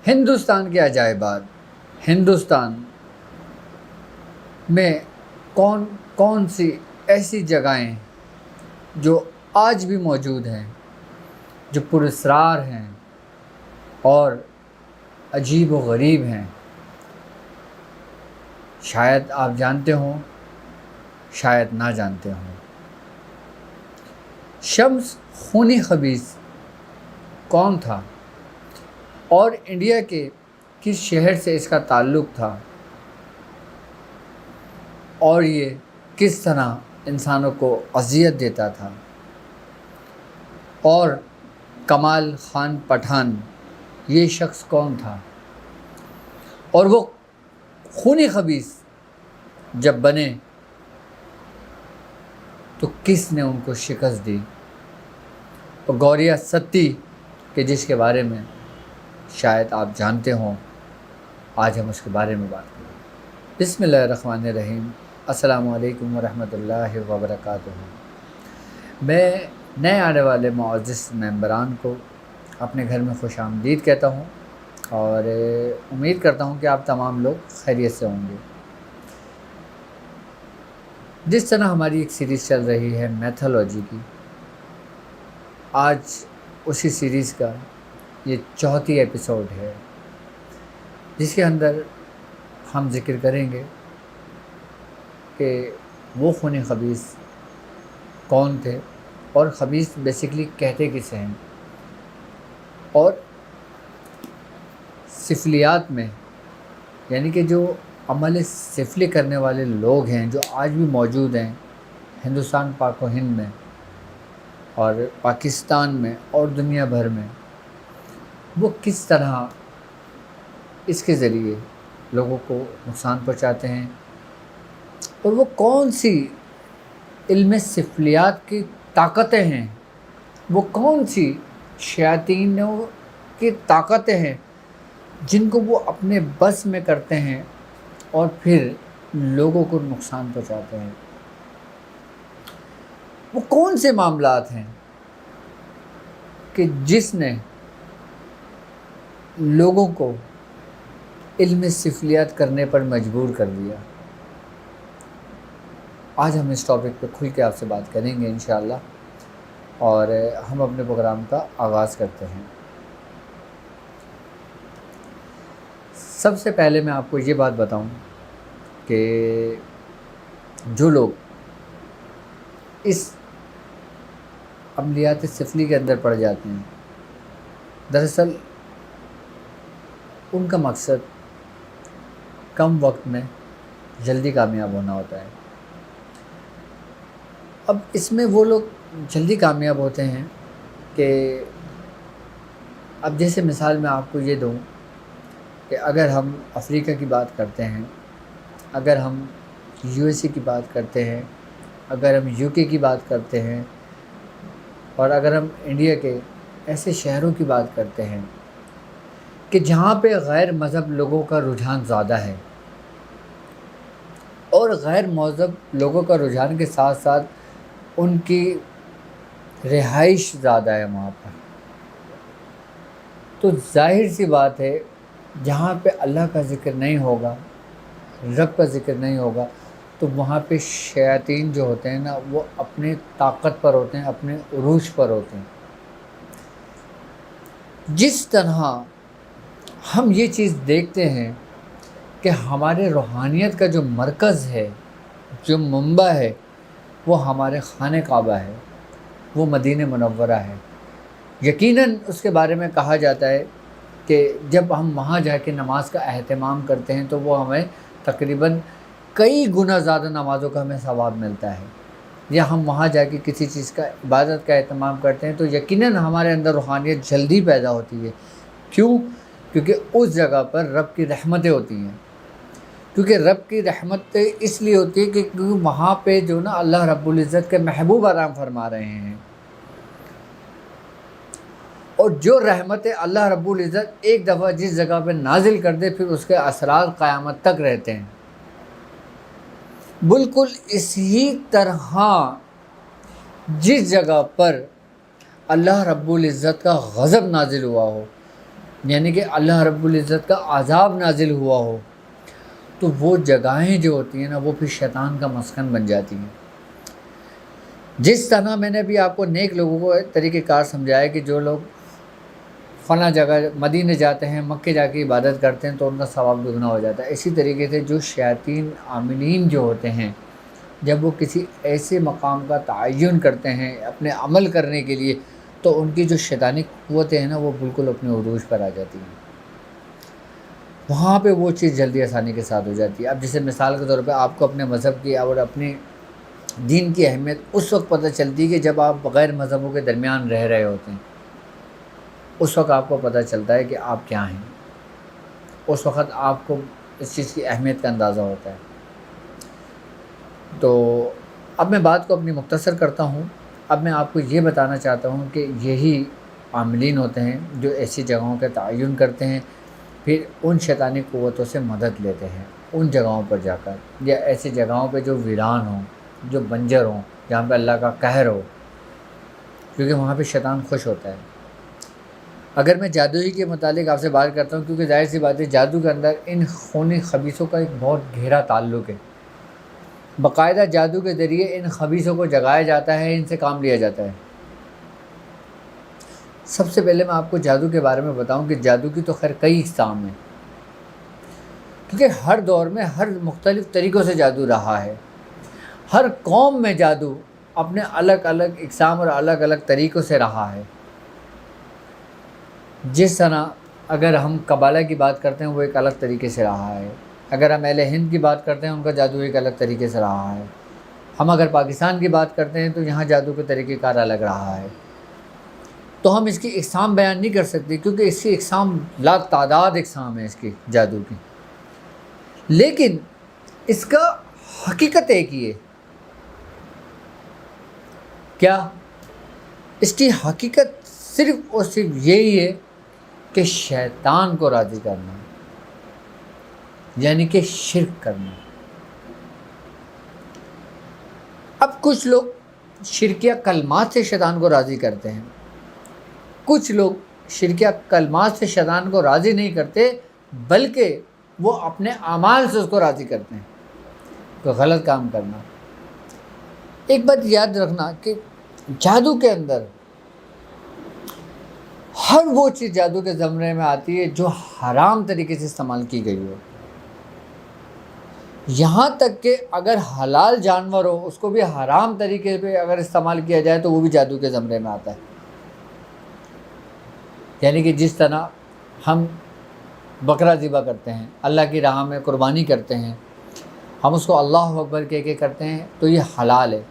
ہندوستان کے عجائبات، ہندوستان میں کون کون سی ایسی جگہیں جو آج بھی موجود ہیں، جو پراسرار ہیں اور عجیب و غریب ہیں، شاید آپ جانتے ہوں، شاید نہ جانتے ہوں۔ شمس خونی خبیث کون تھا اور انڈیا کے کس شہر سے اس کا تعلق تھا، اور یہ کس طرح انسانوں کو اذیت دیتا تھا، اور کمال خان پٹھان یہ شخص کون تھا، اور وہ خونی خبیث جب بنے تو کس نے ان کو شکست دی، اور گوریا ستی کہ جس کے بارے میں شاید آپ جانتے ہوں، آج ہم اس کے بارے میں بات کریں۔ بسم اللہ الرحمن الرحیم۔ السلام علیکم ورحمۃ اللہ وبرکاتہ۔ میں نئے آنے والے معزز ممبران کو اپنے گھر میں خوش آمدید کہتا ہوں، اور امید کرتا ہوں کہ آپ تمام لوگ خیریت سے ہوں گے۔ جس طرح ہماری ایک سیریز چل رہی ہے میتھولوجی کی، آج اسی سیریز کا یہ چوتھی ایپیسوڈ ہے، جس کے اندر ہم ذکر کریں گے کہ وہ خونی خبیث کون تھے، اور خبیث بیسیکلی کہتے کسے ہیں، اور سفلیات میں یعنی کہ جو عمل سفلی کرنے والے لوگ ہیں جو آج بھی موجود ہیں ہندوستان، پاک و ہند میں اور پاکستان میں اور دنیا بھر میں، وہ کس طرح اس کے ذریعے لوگوں کو نقصان پہنچاتے ہیں، اور وہ کون سی علم سفلیات کی طاقتیں ہیں، وہ کون سی شیاطینوں کی طاقتیں ہیں جن کو وہ اپنے بس میں کرتے ہیں اور پھر لوگوں کو نقصان پہنچاتے ہیں۔ وہ کون سے معاملات ہیں کہ جس نے لوگوں کو علم سفلیات کرنے پر مجبور کر دیا۔ آج ہم اس ٹاپک پہ کھل کے آپ سے بات کریں گے انشاءاللہ، اور ہم اپنے پروگرام کا آغاز کرتے ہیں۔ سب سے پہلے میں آپ کو یہ بات بتاؤں کہ جو لوگ اس عملیات سفلی کے اندر پڑ جاتے ہیں، دراصل ان کا مقصد کم وقت میں جلدی کامیاب ہونا ہوتا ہے۔ اب اس میں وہ لوگ جلدی کامیاب ہوتے ہیں کہ اب جیسے مثال میں آپ کو یہ دوں کہ اگر ہم افریقہ کی بات کرتے ہیں، اگر ہم USA کی بات کرتے ہیں، اگر ہم UK کی بات کرتے ہیں، اور اگر ہم انڈیا کے ایسے شہروں کی بات کرتے ہیں کہ جہاں پہ غیر مذہب لوگوں کا رجحان زیادہ ہے، اور غیر مذہب لوگوں کا رجحان کے ساتھ ساتھ ان کی رہائش زیادہ ہے وہاں پر، تو ظاہر سی بات ہے جہاں پہ اللہ کا ذکر نہیں ہوگا، رب کا ذکر نہیں ہوگا، تو وہاں پہ شیاطین جو ہوتے ہیں نا، وہ اپنے طاقت پر ہوتے ہیں، اپنے عروج پر ہوتے ہیں۔ جس طرح ہم یہ چیز دیکھتے ہیں کہ ہمارے روحانیت کا جو مرکز ہے، جو منبع ہے، وہ ہمارے خانہ کعبہ ہے، وہ مدینہ منورہ ہے۔ یقیناً اس کے بارے میں کہا جاتا ہے کہ جب ہم وہاں جا کے نماز کا اہتمام کرتے ہیں تو وہ ہمیں تقریباً کئی گنا زیادہ نمازوں کا ہمیں ثواب ملتا ہے، یا ہم وہاں جا کے کسی چیز کا عبادت کا اہتمام کرتے ہیں تو یقیناً ہمارے اندر روحانیت جلدی پیدا ہوتی ہے۔ کیوں؟ کیونکہ اس جگہ پر رب کی رحمتیں ہوتی ہیں، کیونکہ رب کی رحمت اس لیے ہوتی ہے کہ وہاں پہ جو نا اللہ رب العزت کے محبوب آرام فرما رہے ہیں، اور جو رحمت اللہ رب العزت ایک دفعہ جس جگہ پہ نازل کر دے، پھر اس کے اثرات قیامت تک رہتے ہیں۔ بالکل اسی طرح جس جگہ پر اللہ رب العزت کا غضب نازل ہوا ہو، یعنی کہ اللہ رب العزت کا عذاب نازل ہوا ہو، تو وہ جگہیں جو ہوتی ہیں نا وہ پھر شیطان کا مسکن بن جاتی ہیں۔ جس طرح میں نے ابھی آپ کو نیک لوگوں کو طریقہ کار سمجھایا کہ جو لوگ فلاں جگہ مدینے جاتے ہیں، مکے جا کے عبادت کرتے ہیں تو ان کا ثواب دگنا ہو جاتا ہے، اسی طریقے سے جو شیاطین عاملین جو ہوتے ہیں جب وہ کسی ایسے مقام کا تعین کرتے ہیں اپنے عمل کرنے کے لیے، تو ان کی جو شیطانی قوتیں ہیں نا وہ بالکل اپنے عروج پر آ جاتی ہیں، وہاں پہ وہ چیز جلدی آسانی کے ساتھ ہو جاتی ہے۔ اب جیسے مثال کے طور پہ آپ کو اپنے مذہب کی اور اپنے دین کی اہمیت اس وقت پتہ چلتی ہے کہ جب آپ غیر مذہبوں کے درمیان رہ رہے ہوتے ہیں، اس وقت آپ کو پتہ چلتا ہے کہ آپ کیا ہیں، اس وقت آپ کو اس چیز کی اہمیت کا اندازہ ہوتا ہے۔ تو اب میں بات کو اپنی مختصر کرتا ہوں۔ اب میں آپ کو یہ بتانا چاہتا ہوں کہ یہی عاملین ہوتے ہیں جو ایسی جگہوں کا تعین کرتے ہیں، پھر ان شیطانی قوتوں سے مدد لیتے ہیں ان جگہوں پر جا کر، یا ایسی جگہوں پہ جو ویران ہوں، جو بنجر ہوں، جہاں پہ اللہ کا قہر ہو، کیونکہ وہاں پہ شیطان خوش ہوتا ہے۔ اگر میں جادوئی کے متعلق آپ سے بات کرتا ہوں، کیونکہ ظاہر سی بات ہے جادو کے اندر ان خونی خبیثوں کا ایک بہت گہرا تعلق ہے، باقاعدہ جادو کے ذریعے ان خبیثوں کو جگایا جاتا ہے، ان سے کام لیا جاتا ہے۔ سب سے پہلے میں آپ کو جادو کے بارے میں بتاؤں کہ جادو کی تو خیر کئی اقسام ہیں، کیونکہ ہر دور میں ہر مختلف طریقوں سے جادو رہا ہے، ہر قوم میں جادو اپنے الگ الگ اقسام اور الگ الگ طریقوں سے رہا ہے۔ جس طرح اگر ہم قبالہ کی بات کرتے ہیں وہ ایک الگ طریقے سے رہا ہے، اگر ہم اہل ہند کی بات کرتے ہیں ان کا جادو ایک الگ طریقے سے رہا ہے، ہم اگر پاکستان کی بات کرتے ہیں تو یہاں جادو کے طریقہ کار الگ رہا ہے۔ تو ہم اس کی اقسام بیان نہیں کر سکتے کیونکہ اس کی اقسام لا تعداد اقسام ہے اس کی جادو کی، لیکن اس کا حقیقت ایک ہی ہے۔ کیا؟ اس کی حقیقت صرف اور صرف یہی ہے کہ شیطان کو راضی کرنا، یعنی کہ شرک کرنا۔ اب کچھ لوگ شرکیہ کلمات سے شیطان کو راضی کرتے ہیں، کچھ لوگ شرکیہ کلمات سے شیطان کو راضی نہیں کرتے بلکہ وہ اپنے اعمال سے اس کو راضی کرتے ہیں، تو غلط کام کرنا۔ ایک بات یاد رکھنا کہ جادو کے اندر ہر وہ چیز جادو کے زمرے میں آتی ہے جو حرام طریقے سے استعمال کی گئی ہو، یہاں تک کہ اگر حلال جانور ہو اس کو بھی حرام طریقے پہ اگر استعمال کیا جائے تو وہ بھی جادو کے زمرے میں آتا ہے۔ یعنی کہ جس طرح ہم بکرا ذبح کرتے ہیں، اللہ کی راہ میں قربانی کرتے ہیں، ہم اس کو اللہ اکبر کہہ کے کرتے ہیں تو یہ حلال ہے،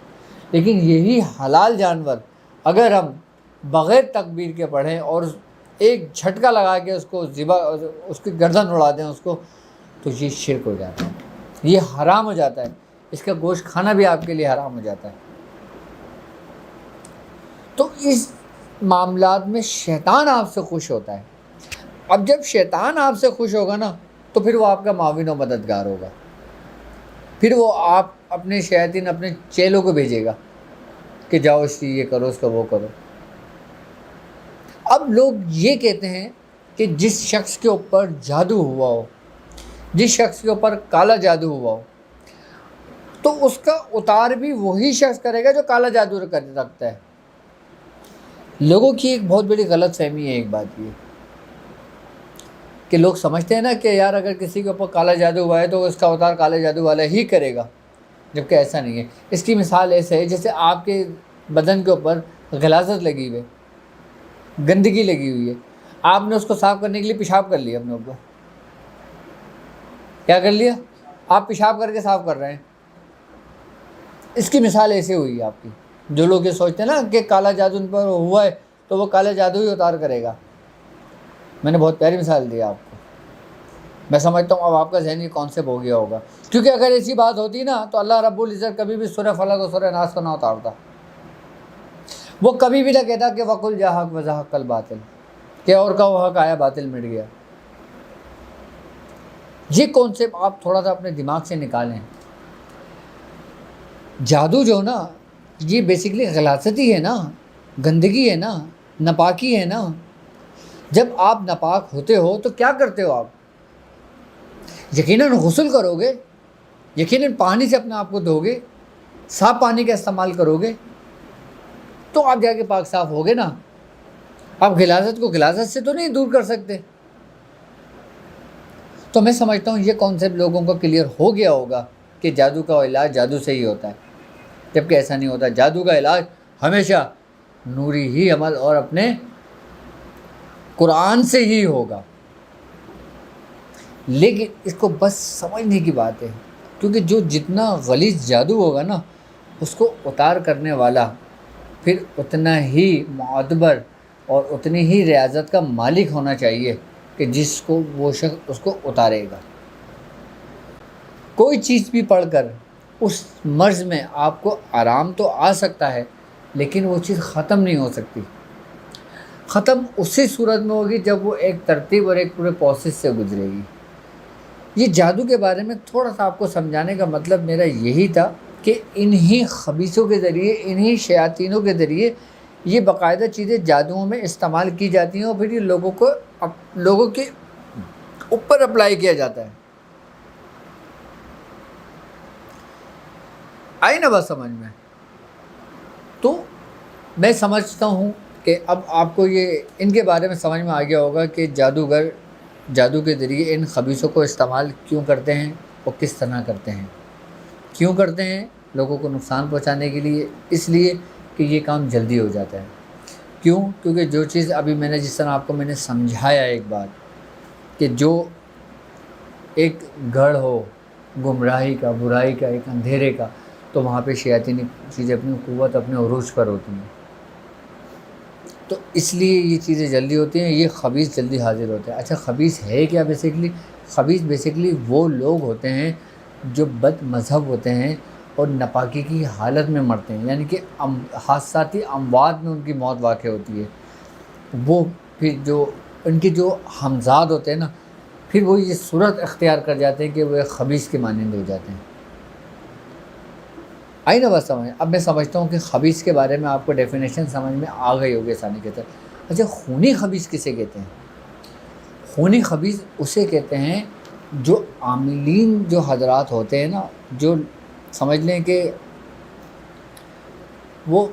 لیکن یہی حلال جانور اگر ہم بغیر تکبیر کے پڑھیں اور ایک جھٹکا لگا کے اس کو ذبح، اس کی گردن اڑا دیں اس کو، تو یہ شرک ہو جاتا ہے، یہ حرام ہو جاتا ہے، اس کا گوشت کھانا بھی آپ کے لیے حرام ہو جاتا ہے۔ تو اس معاملات میں شیطان آپ سے خوش ہوتا ہے۔ اب جب شیطان آپ سے خوش ہوگا نا تو پھر وہ آپ کا معاون و مددگار ہوگا، پھر وہ آپ اپنے شیاطین اپنے چیلوں کو بھیجے گا کہ جاؤ اس کی یہ کرو، اس کا وہ کرو۔ اب لوگ یہ کہتے ہیں کہ جس شخص کے اوپر جادو ہوا ہو، جس شخص کے اوپر کالا جادو ہوا ہو، تو اس کا اتار بھی وہی شخص کرے گا جو کالا جادو رکھتا ہے۔ لوگوں کی ایک بہت بڑی غلط فہمی ہے ایک بات یہ کہ لوگ سمجھتے ہیں نا کہ یار اگر کسی کے اوپر کالا جادو ہوا ہے تو اس کا اتار کالے جادو والا ہی کرے گا، جبکہ ایسا نہیں ہے۔ اس کی مثال ایسے ہے جیسے آپ کے بدن کے اوپر غلاظت لگی ہوئی ہے، گندگی لگی ہوئی ہے، آپ نے اس کو صاف کرنے کے لیے پیشاب کر لیا اپنے اوپر، کیا کر لیا؟ آپ پیشاب کر کے صاف کر رہے ہیں۔ اس کی مثال ایسے ہوئی ہے آپ کی۔ جو لوگ یہ سوچتے ہیں نا کہ کالا جادو ان پر ہوا ہے تو وہ کالا جادو ہی اتار کرے گا، میں نے بہت پیاری مثال دی آپ کو۔ میں سمجھتا ہوں اب آپ کا ذہن کانسیپٹ ہو گیا ہوگا، کیونکہ اگر ایسی بات ہوتی نا تو اللہ رب العزت کبھی بھی سورہ فلق اور سورہ ناس کو نہ اتارتا، وہ کبھی بھی نہ کہتا کہ وَقُلْ جَاءَ الْحَقُّ وَزَهَقَ الْبَاطِلُ، کہ اور کا وہ حق آیا باطل مٹ گیا۔ یہ کانسیپٹ آپ تھوڑا سا اپنے دماغ سے نکالیں۔ جادو جو نا یہ بیسیکلی غلاظت ہی ہے نا، گندگی ہے نا، ناپاکی ہے نا۔ جب آپ ناپاک ہوتے ہو تو کیا کرتے ہو؟ آپ یقیناً غسل کرو گے، یقیناً پانی سے اپنے آپ کو دھو گے، صاف پانی کا استعمال کرو گے، تو آپ جا کے پاک صاف ہوگے نا۔ آپ غلاظت کو غلاظت سے تو نہیں دور کر سکتے۔ تو میں سمجھتا ہوں یہ کانسیپٹ لوگوں کو کلیئر ہو گیا ہوگا کہ جادو کا علاج جادو سے ہی ہوتا ہے، جبکہ ایسا نہیں ہوتا۔ جادو کا علاج ہمیشہ نوری ہی عمل اور اپنے قرآن سے ہی ہوگا۔ لیکن اس کو بس سمجھنے کی بات ہے، کیونکہ جو جتنا غلیظ جادو ہوگا نا، اس کو اتار کرنے والا پھر اتنا ہی معتبر اور اتنی ہی ریاضت کا مالک ہونا چاہیے کہ جس کو وہ شخص اس کو اتارے گا۔ کوئی چیز بھی پڑھ کر اس مرض میں آپ کو آرام تو آ سکتا ہے، لیکن وہ چیز ختم نہیں ہو سکتی۔ ختم اسی صورت میں ہوگی جب وہ ایک ترتیب اور ایک پورے پروسیس سے گزرے گی۔ یہ جادو کے بارے میں تھوڑا سا آپ کو سمجھانے کا مطلب میرا یہی تھا کہ انہی خبیثوں کے ذریعے، انہی شیاطینوں کے ذریعے یہ باقاعدہ چیزیں جادوؤں میں استعمال کی جاتی ہیں، اور پھر یہ لوگوں کے اوپر اپلائی کیا جاتا ہے۔ آئی نا بات سمجھ میں؟ تو میں سمجھتا ہوں کہ اب آپ کو یہ ان کے بارے میں سمجھ میں آ گیا ہوگا کہ جادوگر جادو کے ذریعے ان خبیثوں کو استعمال کیوں کرتے ہیں اور کس طرح کرتے ہیں۔ کیوں کرتے ہیں؟ لوگوں کو نقصان پہنچانے کے لیے، اس لیے کہ یہ کام جلدی ہو جاتا ہے۔ کیوں؟ کیونکہ جو چیز ابھی میں نے جس طرح آپ کو میں نے سمجھایا ایک بات، کہ جو ایک گڑھ ہو گمراہی کا، برائی کا، ایک اندھیرے کا، تو وہاں پہ شیاطینی چیزیں اپنی قوت اپنے عروج پر ہوتی ہیں، تو اس لیے یہ چیزیں جلدی ہوتی ہیں، یہ خبیث جلدی حاضر ہوتے ہیں۔ اچھا خبیث ہے کیا بیسیکلی؟ خبیث بیسیکلی وہ لوگ ہوتے ہیں جو بد مذہب ہوتے ہیں اور ناپاکی کی حالت میں مرتے ہیں، یعنی کہ حادثاتی اموات میں ان کی موت واقع ہوتی ہے۔ وہ پھر جو ان کے جو ہمزاد ہوتے ہیں نا، پھر وہ یہ صورت اختیار کر جاتے ہیں کہ وہ ایک خبیث کے مانند ہو جاتے ہیں۔ آئی نا بات سمجھ؟ اب میں سمجھتا ہوں کہ خبیث کے بارے میں آپ کو ڈیفینیشن سمجھ میں آ گئی ہوگی آسانی کے ساتھ۔ اچھا خونی خبیث کسے کہتے ہیں؟ خونی خبیث اسے کہتے ہیں جو عاملین جو حضرات ہوتے ہیں نا، جو سمجھ لیں کہ وہ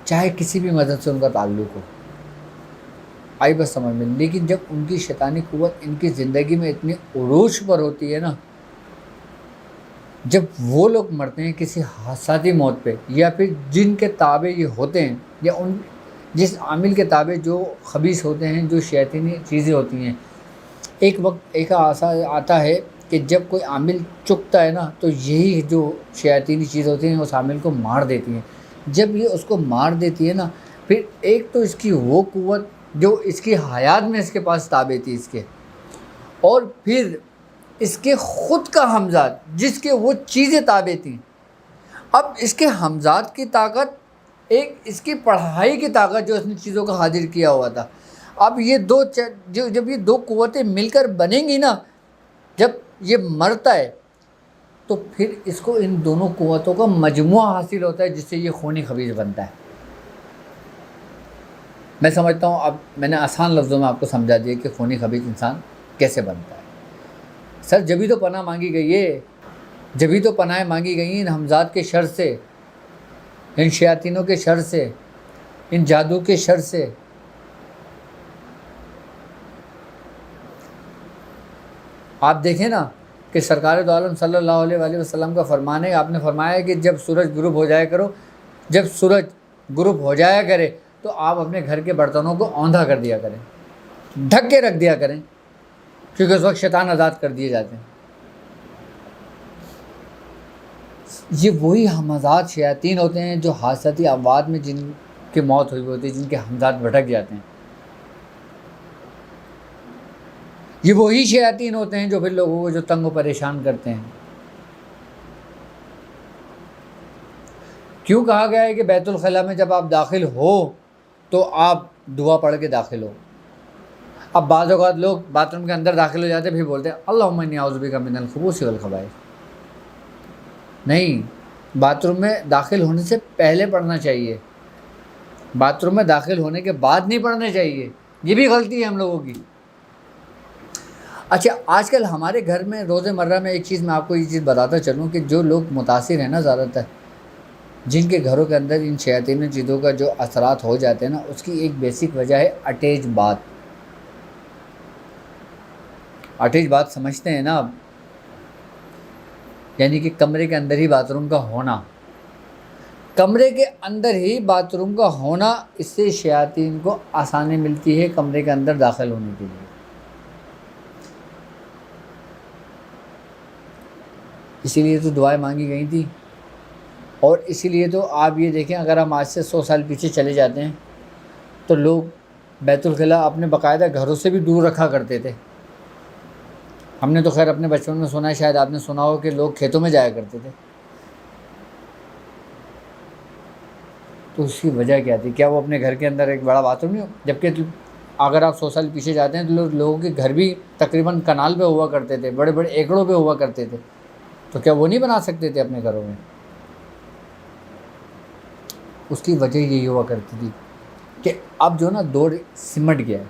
چاہے کسی بھی مذہب سے ان کا تعلق ہو، آئی بس سمجھ میں، لیکن جب ان کی شیطانی قوت ان کی زندگی میں اتنی عروج پر ہوتی ہے نا، جب وہ لوگ مرتے ہیں کسی حادثاتی موت پہ، یا پھر جن کے تابع یہ ہوتے ہیں، یا ان جس عامل کے تابع جو خبیث ہوتے ہیں، جو شیطانی چیزیں ہوتی ہیں، ایک وقت ایک آتا ہے کہ جب کوئی عامل چکتا ہے نا، تو یہی جو شیاطینی چیز ہوتی ہیں اس عامل کو مار دیتی ہیں۔ جب یہ اس کو مار دیتی ہے نا، پھر ایک تو اس کی وہ قوت جو اس کی حیات میں اس کے پاس تابع تھی اس کے، اور پھر اس کے خود کا ہمزاد جس کے وہ چیزیں تابع تھیں، اب اس کے ہمزاد کی طاقت، ایک اس کی پڑھائی کی طاقت جو اس نے چیزوں کا حاضر کیا ہوا تھا، اب یہ جب یہ دو قوتیں مل کر بنیں گی نا، جب یہ مرتا ہے تو پھر اس کو ان دونوں قوتوں کا مجموعہ حاصل ہوتا ہے، جس سے یہ خونی خبیث بنتا ہے۔ میں سمجھتا ہوں اب میں نے آسان لفظوں میں آپ کو سمجھا دیا کہ خونی خبیث انسان کیسے بنتا ہے۔ سر جبھی تو پناہ مانگی گئی ہے، جبھی تو پناہیں مانگی گئی ہیں ان حمزات کے شر سے، ان شیاطینوں کے شر سے، ان جادو کے شر سے۔ آپ دیکھیں نا کہ سرکار دو عالم صلی اللہ علیہ وآلہ وسلم کا فرمان ہے، آپ نے فرمایا کہ جب سورج غروب ہو جایا کرو، جب سورج غروب ہو جایا کرے تو آپ اپنے گھر کے برتنوں کو اوندھا کر دیا کریں، ڈھک کے رکھ دیا کریں، کیونکہ اس وقت شیطان آزاد کر دیے جاتے ہیں۔ یہ وہی ہمزاد شیاطین ہوتے ہیں جو حادثاتی اموات میں جن کی موت ہوئی ہوتی ہے، جن کے ہمزاد بھٹک جاتے ہیں۔ یہ وہی شیاطین ہوتے ہیں جو پھر لوگوں کو جو تنگ و پریشان کرتے ہیں۔ کیوں کہا گیا ہے کہ بیت الخلاء میں جب آپ داخل ہو تو آپ دعا پڑھ کے داخل ہو؟ اب بعض اوقات لوگ باتھ روم کے اندر داخل ہو جاتے ہیں، پھر بولتے ہیں اللہم انی اعوذ بک من الخبث والخبائث۔ نہیں، باتھ روم میں داخل ہونے سے پہلے پڑھنا چاہیے، باتھ روم میں داخل ہونے کے بعد نہیں پڑھنا چاہیے۔ یہ بھی غلطی ہے ہم لوگوں کی۔ اچھا، آج کل ہمارے گھر میں روزمرہ میں ایک چیز میں آپ کو یہ چیز بتاتا چلوں کہ جو لوگ متاثر ہیں نا، زیادہ تر جن کے گھروں کے اندر ان شیاطینی چیزوں کا جو اثرات ہو جاتے ہیں نا، اس کی ایک بیسک وجہ ہے اٹیچ بات۔ اٹیچ بات سمجھتے ہیں نا آپ؟ یعنی کہ کمرے کے اندر ہی باتھ روم کا ہونا، کمرے کے اندر ہی باتھ روم کا ہونا، اس سے شیاطین کو آسانی ملتی ہے کمرے کے اندر داخل ہونے کے لیے۔ اسی لیے تو دعائیں مانگی گئی تھیں، اور اسی لیے تو آپ یہ دیکھیں، اگر ہم آج سے 100 سال پیچھے چلے جاتے ہیں تو لوگ بیت الخلاء اپنے باقاعدہ گھروں سے بھی دور رکھا کرتے تھے۔ ہم نے تو خیر اپنے بچپن میں سنا ہے، شاید آپ نے سنا ہو کہ لوگ کھیتوں میں جایا کرتے تھے۔ تو اس کی وجہ کیا تھی؟ کیا وہ اپنے گھر کے اندر ایک بڑا باتھ روم نہیں ہو؟ جبکہ اگر آپ 100 سال پیچھے جاتے ہیں تو لوگوں کے گھر بھی تقریباً کنال پہ ہوا کرتے تھے، بڑے بڑے ایکڑوں پہ ہوا کرتے تھے، تو کیا وہ نہیں بنا سکتے تھے اپنے گھروں میں؟ اس کی وجہ یہی ہوا کرتی تھی کہ اب جو نا دور سمٹ گیا ہے،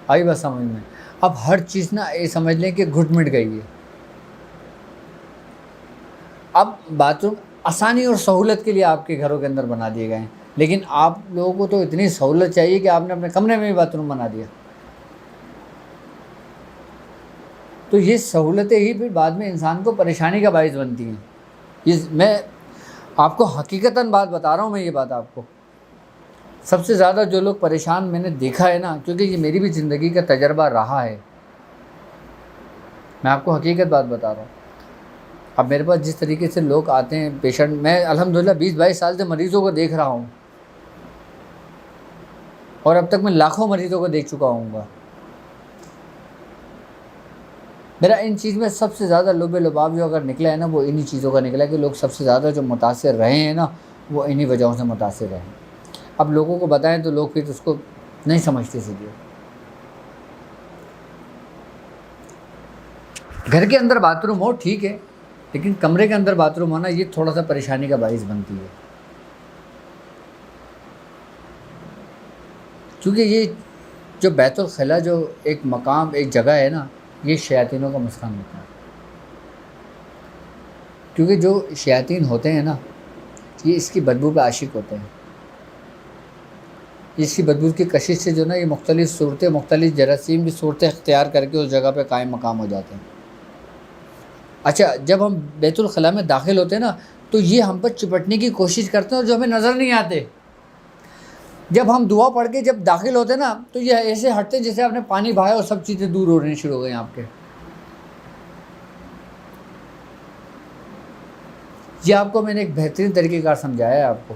آئی بس سمجھ میں؟ اب ہر چیز نا یہ سمجھ لیں کہ گھٹ مٹ گئی ہے۔ اب باتھ روم آسانی اور سہولت کے لیے آپ کے گھروں کے اندر بنا دیے گئے ہیں، لیکن آپ لوگوں کو تو اتنی سہولت چاہیے کہ آپ نے اپنے کمرے میں بھی باتھ روم بنا دیا۔ تو یہ سہولتیں ہی پھر بعد میں انسان کو پریشانی کا باعث بنتی ہیں۔ یہ میں آپ کو حقیقتاً بات بتا رہا ہوں، میں یہ بات آپ کو سب سے زیادہ جو لوگ پریشان میں نے دیکھا ہے نا، کیونکہ یہ میری بھی زندگی کا تجربہ رہا ہے، میں آپ کو حقیقت بات بتا رہا ہوں۔ اب میرے پاس جس طریقے سے لوگ آتے ہیں پیشنٹ، میں الحمدللہ 20-22 سال سے مریضوں کو دیکھ رہا ہوں، اور اب تک میں لاکھوں مریضوں کو دیکھ چکا ہوں گا۔ میرا ان چیز میں سب سے زیادہ لب لباب جو اگر نکلا ہے نا، وہ انہی چیزوں کا نکلا ہے کہ لوگ سب سے زیادہ جو متاثر رہے ہیں نا، وہ انہی وجہوں سے متاثر رہے ہیں۔ اب لوگوں کو بتائیں تو لوگ پھر اس کو نہیں سمجھتے سیدھے۔ گھر کے اندر باتھ روم ہو ٹھیک ہے، لیکن کمرے کے اندر باتھ روم ہونا یہ تھوڑا سا پریشانی کا باعث بنتی ہے، کیونکہ یہ جو بیت الخلاء جو ایک مقام، ایک جگہ ہے نا، یہ شیاطینوں کا مسکن ہوتا ہے۔ کیونکہ جو شیاطین ہوتے ہیں نا، یہ اس کی بدبو پہ عاشق ہوتے ہیں۔ اس کی بدبو کی کشش سے جو نا یہ مختلف صورتیں، مختلف جراثیم کی صورتیں اختیار کر کے اس جگہ پہ قائم مقام ہو جاتے ہیں۔ اچھا، جب ہم بیت الخلاء میں داخل ہوتے ہیں نا، تو یہ ہم پر چپٹنے کی کوشش کرتے ہیں اور جو ہمیں نظر نہیں آتے۔ جب ہم دعا پڑھ کے جب داخل ہوتے ہیں نا، تو یہ ایسے ہٹتے ہیں جیسے آپ نے پانی بہایا اور سب چیزیں دور ہو رہی شروع ہو گئی آپ کے۔ یہ آپ کو میں نے ایک بہترین طریقہ کار سمجھایا ہے آپ کو۔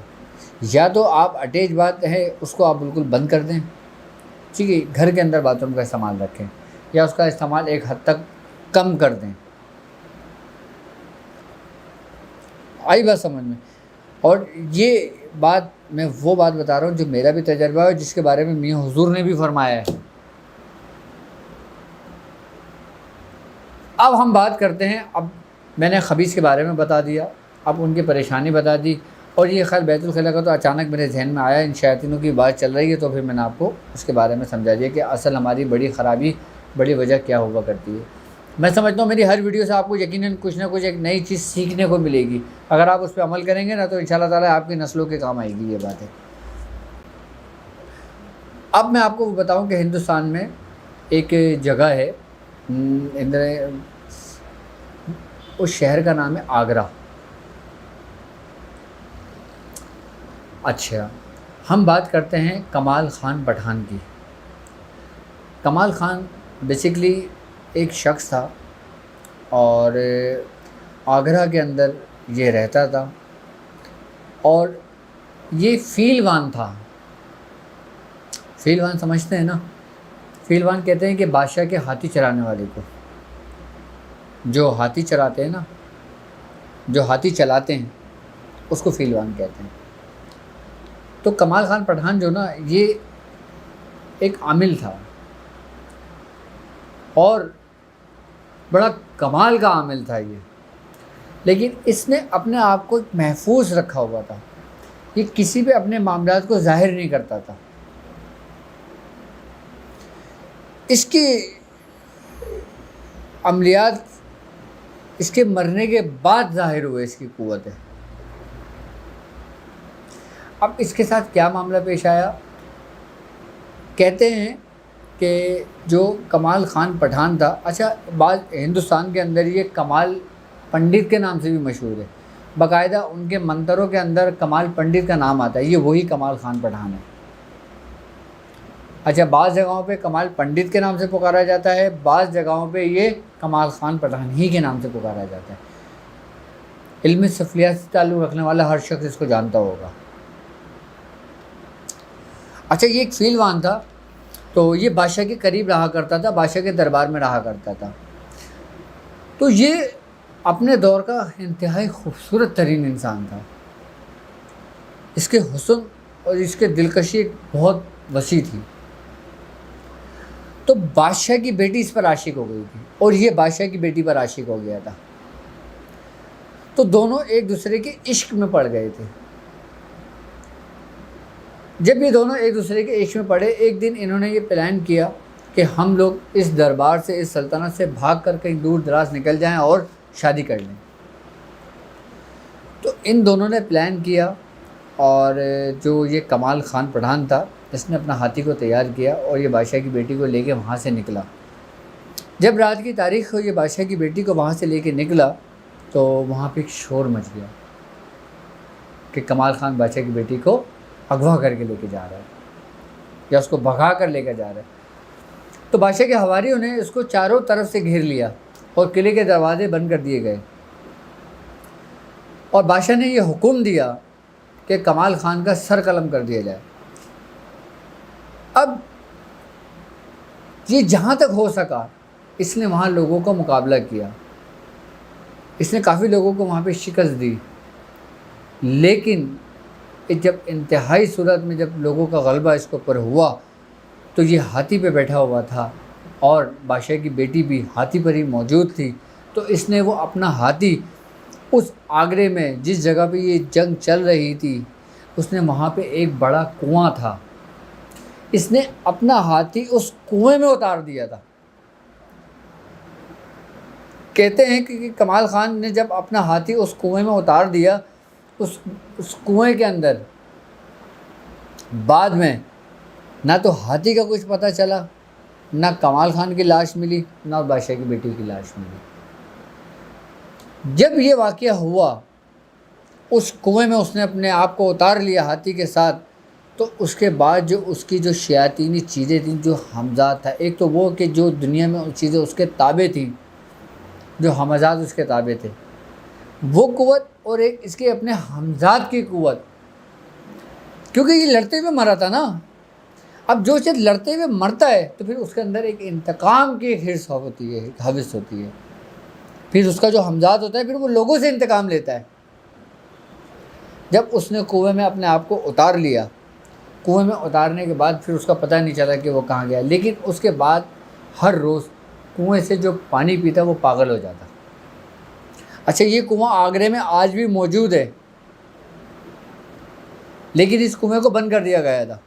یا تو آپ اٹیچ بات ہے اس کو آپ بالکل بند کر دیں، ٹھیک ہے، گھر کے اندر باتھ روم کا استعمال رکھیں، یا اس کا استعمال ایک حد تک کم کر دیں۔ آئی بات سمجھ میں؟ اور یہ بات میں وہ بات بتا رہا ہوں جو میرا بھی تجربہ ہے، جس کے بارے میں میاں حضور نے بھی فرمایا ہے۔ اب ہم بات کرتے ہیں، اب میں نے خبیث کے بارے میں بتا دیا، اب ان کی پریشانی بتا دی، اور یہ خیر بیت الخلاء کا تو اچانک میرے ذہن میں آیا، ان شیاطینوں کی بات چل رہی ہے تو پھر میں نے آپ کو اس کے بارے میں سمجھا دیا کہ اصل ہماری بڑی خرابی، بڑی وجہ کیا ہوا کرتی ہے۔ میں سمجھتا ہوں میری ہر ویڈیو سے آپ کو یقیناً کچھ نہ کچھ ایک نئی چیز سیکھنے کو ملے گی۔ اگر آپ اس پہ عمل کریں گے نا، تو انشاءاللہ تعالیٰ آپ کی نسلوں کے کام آئے گی یہ بات ہے۔ اب میں آپ کو بتاؤں کہ ہندوستان میں ایک جگہ ہے، اس شہر کا نام ہے آگرہ۔ اچھا، ہم بات کرتے ہیں کمال خان پٹھان کی۔ کمال خان بیسیکلی ایک شخص تھا، اور آگرہ کے اندر یہ رہتا تھا، اور یہ فیلوان تھا۔ فیلوان سمجھتے ہیں نا؟ فیلوان کہتے ہیں کہ بادشاہ کے ہاتھی چرانے والے کو، جو ہاتھی چراتے ہیں نا، جو ہاتھی چلاتے ہیں، اس کو فیلوان کہتے ہیں۔ تو کمال خان پٹھان جو نا، یہ ایک عامل تھا، اور بڑا کمال کا عامل تھا یہ، لیکن اس نے اپنے آپ کو محفوظ رکھا ہوا تھا۔ یہ کسی پہ اپنے معاملات کو ظاہر نہیں کرتا تھا. اس کی عملیات اس کے مرنے کے بعد ظاہر ہوئے اس کی قوت ہے. اب اس کے ساتھ کیا معاملہ پیش آیا؟ کہتے ہیں کہ جو کمال خان پٹھان تھا، اچھا بعض ہندوستان کے اندر یہ کمال پنڈت کے نام سے بھی مشہور ہے، باقاعدہ ان کے منتروں کے اندر کمال پنڈت کا نام آتا ہے، یہ وہی کمال خان پٹھان ہے. اچھا بعض جگہوں پہ کمال پنڈت کے نام سے پکارا جاتا ہے، بعض جگہوں پہ یہ کمال خان پٹھان ہی کے نام سے پکارا جاتا ہے. علم سفلیات سے تعلق رکھنے والا ہر شخص اس کو جانتا ہوگا. اچھا یہ ایک فیلوان تھا، تو یہ بادشاہ کے قریب رہا کرتا تھا، بادشاہ کے دربار میں رہا کرتا تھا. تو یہ اپنے دور کا انتہائی خوبصورت ترین انسان تھا. اس کے حسن اور اس کے دلکشی بہت وسیع تھی. تو بادشاہ کی بیٹی اس پر عاشق ہو گئی تھی اور یہ بادشاہ کی بیٹی پر عاشق ہو گیا تھا. تو دونوں ایک دوسرے کے عشق میں پڑ گئے تھے. جب یہ دونوں ایک دوسرے کے عشق میں پڑے، ایک دن انہوں نے یہ پلان کیا کہ ہم لوگ اس دربار سے، اس سلطنت سے بھاگ کر کہیں دور دراز نکل جائیں اور شادی کر لیں. تو ان دونوں نے پلان کیا، اور جو یہ کمال خان پٹھان تھا اس نے اپنا ہاتھی کو تیار کیا اور یہ بادشاہ کی بیٹی کو لے کے وہاں سے نکلا. جب رات کی تاریخ کو یہ بادشاہ کی بیٹی کو وہاں سے لے کے نکلا تو وہاں پہ ایک شور مچ گیا کہ کمال خان بادشاہ کی بیٹی کو اغوا کر کے لے کے جا رہا ہے یا اس کو بھگا کر لے کے جا رہا ہے. تو بادشاہ کے حواریوں نے اس کو چاروں طرف سے گھیر لیا اور قلعے کے دروازے بند کر دیے گئے، اور بادشاہ نے یہ حکم دیا کہ کمال خان کا سر قلم کر دیا جائے. اب یہ جہاں تک ہو سکا اس نے وہاں لوگوں کا مقابلہ کیا، اس نے کافی لوگوں کو وہاں پہ شکست دی، لیکن جب انتہائی صورت میں جب لوگوں کا غلبہ اس کے اوپر ہوا تو یہ ہاتھی پہ بیٹھا ہوا تھا اور بادشاہ کی بیٹی بھی ہاتھی پر ہی موجود تھی. تو اس نے وہ اپنا ہاتھی اس آگرے میں جس جگہ پہ یہ جنگ چل رہی تھی، اس نے وہاں پہ ایک بڑا کنواں تھا، اس نے اپنا ہاتھی اس کنویں میں اتار دیا تھا. کہتے ہیں کہ کمال خان نے جب اپنا ہاتھی اس کنویں میں اتار دیا، اس کنویں کے اندر بعد میں نہ تو ہاتھی کا کچھ پتہ چلا، نہ کمال خان کی لاش ملی، نہ بادشاہ کی بیٹی کی لاش ملی. جب یہ واقعہ ہوا اس کنویں میں اس نے اپنے آپ کو اتار لیا ہاتھی کے ساتھ، تو اس کے بعد جو اس کی جو شیاطینی چیزیں تھیں، جو ہمزات تھا، ایک تو وہ کہ جو دنیا میں چیزیں اس کے تابع تھیں، جو ہمزات اس کے تابع تھے، وہ قوت، اور ایک اس کے اپنے ہمزات کی قوت، کیونکہ یہ لڑتے ہوئے مرا تھا نا. اب جو چیز لڑتے ہوئے مرتا ہے تو پھر اس کے اندر ایک انتقام کی حرص ہوتی ہے، ایک ہوس ہوتی ہے، پھر اس کا جو ہمزات ہوتا ہے پھر وہ لوگوں سے انتقام لیتا ہے. جب اس نے کنویں میں اپنے آپ کو اتار لیا، کنویں میں اتارنے کے بعد پھر اس کا پتہ نہیں چلا کہ وہ کہاں گیا، لیکن اس کے بعد ہر روز کنویں سے جو پانی پیتا وہ پاگل ہو جاتا. اچھا یہ کنواں آگرے میں آج بھی موجود ہے، لیکن اس کنویں کو بند کر دیا گیا تھا.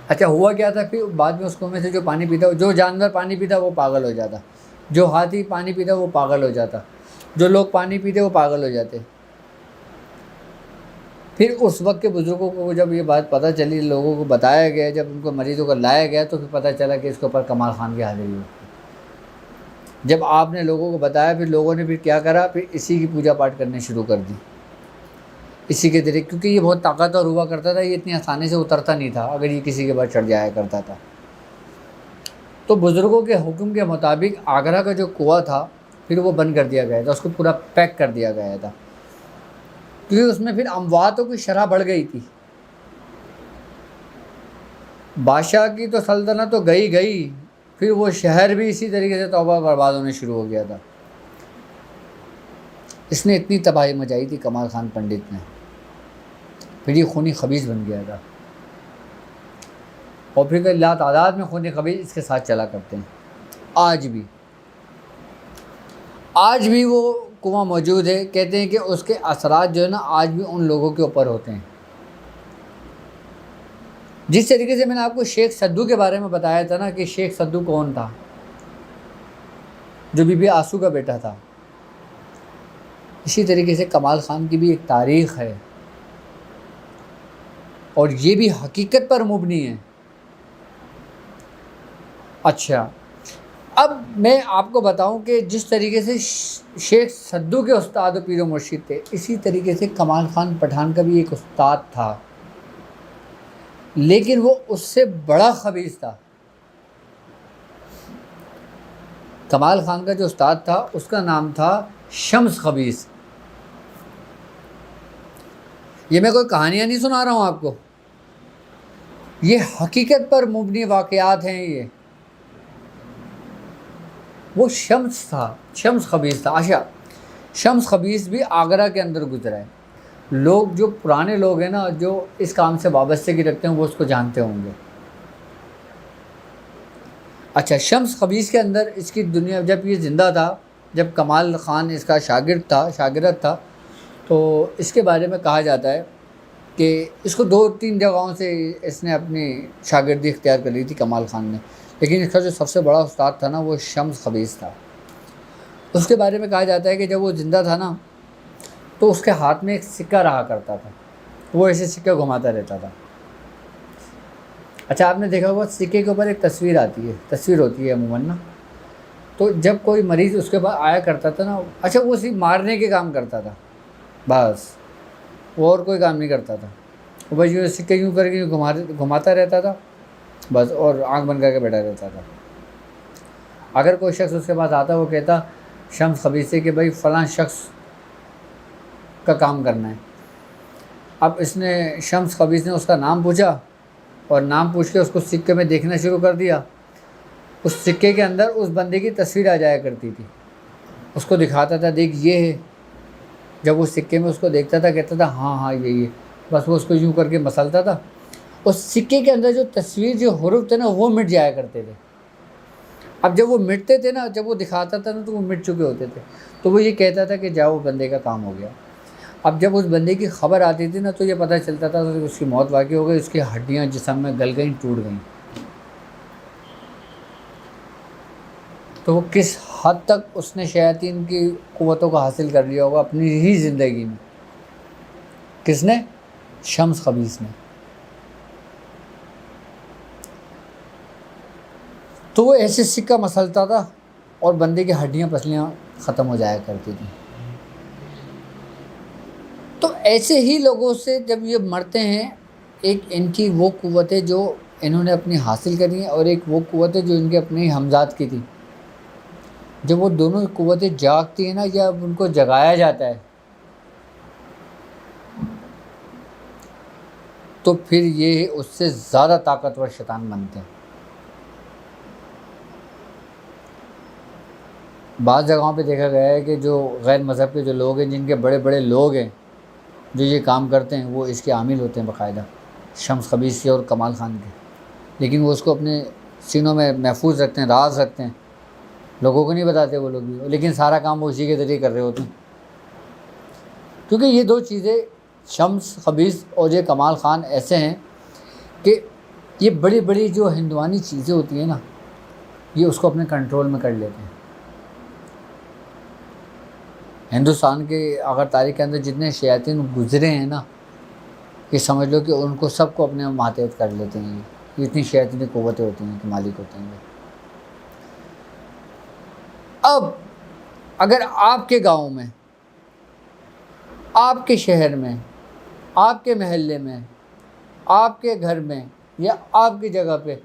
اچھا ہوا کیا تھا پھر بعد میں اس کنویں سے جو پانی پیتا، جو جانور پانی پیتا وہ پاگل ہو جاتا، جو ہاتھی پانی پیتا وہ پاگل ہو جاتا، جو لوگ پانی پیتے وہ پاگل ہو جاتے. پھر اس وقت کے بزرگوں کو جب یہ بات پتہ چلی، لوگوں کو بتایا گیا، جب ان کو مریضوں کو لایا گیا تو پھر پتہ چلا کہ اس کے اوپر کمال خان کی حاضری ہوئی. جب آپ نے لوگوں کو بتایا، پھر لوگوں نے پھر کیا کرا، پھر اسی کی پوجا پاٹ کرنے شروع کر دی، اسی کے ذریعے، کیونکہ یہ بہت طاقتور ہوا کرتا تھا، یہ اتنی آسانی سے اترتا نہیں تھا اگر یہ کسی کے بعد چڑھ جایا کرتا تھا. تو بزرگوں کے حکم کے مطابق آگرہ کا جو کنواں تھا پھر وہ بند کر دیا گیا تھا، اس کو پورا پیک کر دیا گیا تھا، کیونکہ اس میں پھر امواتوں کی شرح بڑھ گئی تھی. بادشاہ کی تو سلطنت تو گئی، پھر وہ شہر بھی اسی طریقے سے توبہ برباد ہونے شروع ہو گیا تھا. اس نے اتنی تباہی مچائی تھی کمال خان پنڈت نے، پھر یہ خونی خبیث بن گیا تھا، اور پھر لا تعداد میں خونی خبیث اس کے ساتھ چلا کرتے ہیں. آج بھی وہ کنواں موجود ہے، کہتے ہیں کہ اس کے اثرات جو ہے نا آج بھی ان لوگوں کے اوپر ہوتے ہیں۔ جس طریقے سے میں نے آپ کو شیخ سدو کے بارے میں بتایا تھا نا کہ شیخ سدو کون تھا، جو بی بی آسو کا بیٹا تھا، اسی طریقے سے کمال خان کی بھی ایک تاریخ ہے، اور یہ بھی حقیقت پر مبنی ہے۔ اچھا، اب میں آپ کو بتاؤں کہ جس طریقے سے شیخ سدو کے استاد و پیر و مرشد تھے، اسی طریقے سے کمال خان پٹھان کا بھی ایک استاد تھا، لیکن وہ اس سے بڑا خبیث تھا۔ کمال خان کا جو استاد تھا اس کا نام تھا شمس خبیث۔ یہ میں کوئی کہانیاں نہیں سنا رہا ہوں آپ کو، یہ حقیقت پر مبنی واقعات ہیں۔ یہ وہ شمس تھا، شمس خبیث تھا۔ اچھا، شمس خبیث بھی آگرہ کے اندر گزرا ہے۔ لوگ جو پرانے لوگ ہیں نا، جو اس کام سے وابستگی رکھتے ہیں، وہ اس کو جانتے ہوں گے۔ اچھا، شمس خبیث کے اندر اس کی دنیا، جب یہ زندہ تھا، جب کمال خان اس کا شاگرد تھا، تو اس کے بارے میں کہا جاتا ہے کہ اس کو 2-3 جگہوں سے اس نے اپنی شاگردی اختیار کر لی تھی کمال خان نے، لیکن اس کا جو سب سے بڑا استاد تھا نا، وہ شمس خبیث تھا۔ اس کے بارے میں کہا جاتا ہے کہ جب وہ زندہ تھا نا، تو اس کے ہاتھ میں ایک سکہ رہا کرتا تھا، وہ ایسے سکہ گھماتا رہتا تھا۔ اچھا، آپ نے دیکھا ہوگا سکے کے اوپر ایک تصویر ہوتی ہے عموماً نا، تو جب کوئی مریض اس کے پاس آیا کرتا تھا نا، اچھا وہ صرف مارنے کے کام کرتا تھا، بس وہ اور کوئی کام نہیں کرتا تھا، وہ بس یوں سکے یوں کر کے گھماتا رہتا تھا بس، اور آنکھ بند کر کے بیٹھا رہتا تھا۔ اگر کوئی شخص اس کے پاس آتا، وہ کہتا شمس خبیث سے کہ بھائی فلاں شخص کا کام کرنا ہے۔ اب اس نے شمس خبیث نے اس کا نام پوچھا، اور نام پوچھ کے اس کو سکے میں دیکھنا شروع کر دیا۔ اس سکے کے اندر اس بندے کی تصویر آ جایا کرتی تھی، اس کو دکھاتا تھا، دیکھ یہ ہے۔ جب وہ سکے میں اس کو دیکھتا تھا، کہتا تھا ہاں یہی ہے، بس وہ اس کو یوں کر کے مسلتا تھا۔ اس سکے کے اندر جو تصویر، جو حروف تھے نا، وہ مٹ جایا کرتے تھے۔ اب جب وہ مٹتے تھے نا، جب وہ دکھاتا تھا نا، تو وہ مٹ چکے ہوتے تھے، تو وہ یہ کہتا تھا کہ جاؤ بندے کا کام ہو گیا۔ اب جب اس بندے کی خبر آتی تھی نا، تو یہ پتہ چلتا تھا کہ اس کی موت واقع ہو گئی، اس کی ہڈیاں جسم میں گل گئیں، ٹوٹ گئیں۔ تو وہ کس حد تک اس نے شیاطین کی قوتوں کو حاصل کر لیا ہوگا اپنی ہی زندگی میں۔ کس نے؟ شمس خبیث نے۔ تو وہ ایسے سکہ مسلتا تھا، اور بندے کی ہڈیاں پسلیاں ختم ہو جایا کرتی تھیں۔ تو ایسے ہی لوگوں سے جب یہ مرتے ہیں، ایک ان کی وہ قوتیں جو انہوں نے اپنی حاصل کری ہیں، اور ایک وہ قوتیں جو ان کے اپنے ہمزاد کی تھی، جب وہ دونوں قوتیں جاگتی ہیں نا، یا ان کو جگایا جاتا ہے، تو پھر یہ اس سے زیادہ طاقتور شیطان بنتے ہیں۔ بعض جگہوں پہ دیکھا گیا ہے کہ جو غیر مذہب کے جو لوگ ہیں، جن کے بڑے بڑے لوگ ہیں جو یہ کام کرتے ہیں، وہ اس کے عامل ہوتے ہیں باقاعدہ، شمس خبیث کے اور کمال خان کے، لیکن وہ اس کو اپنے سینوں میں محفوظ رکھتے ہیں، راز رکھتے ہیں، لوگوں کو نہیں بتاتے وہ لوگ بھی، لیکن سارا کام وہ اسی کے ذریعے کر رہے ہوتے ہیں۔ کیونکہ یہ دو چیزیں، شمس خبیث اور یہ کمال خان، ایسے ہیں کہ یہ بڑی بڑی جو ہندوانی چیزیں ہوتی ہیں نا، یہ اس کو اپنے کنٹرول میں کر لیتے ہیں۔ ہندوستان کے اگر تاریخ کے اندر جتنے شیاطین گزرے ہیں نا، یہ سمجھ لو کہ ان کو سب کو اپنے ماتحت کر لیتے ہیں۔ یہ اتنی شیاطینی قوتیں ہوتی ہیں کہ مالک ہوتے ہیں۔ اب اگر آپ کے گاؤں میں، آپ کے شہر میں، آپ کے محلے میں، آپ کے گھر میں، یا آپ کی جگہ پہ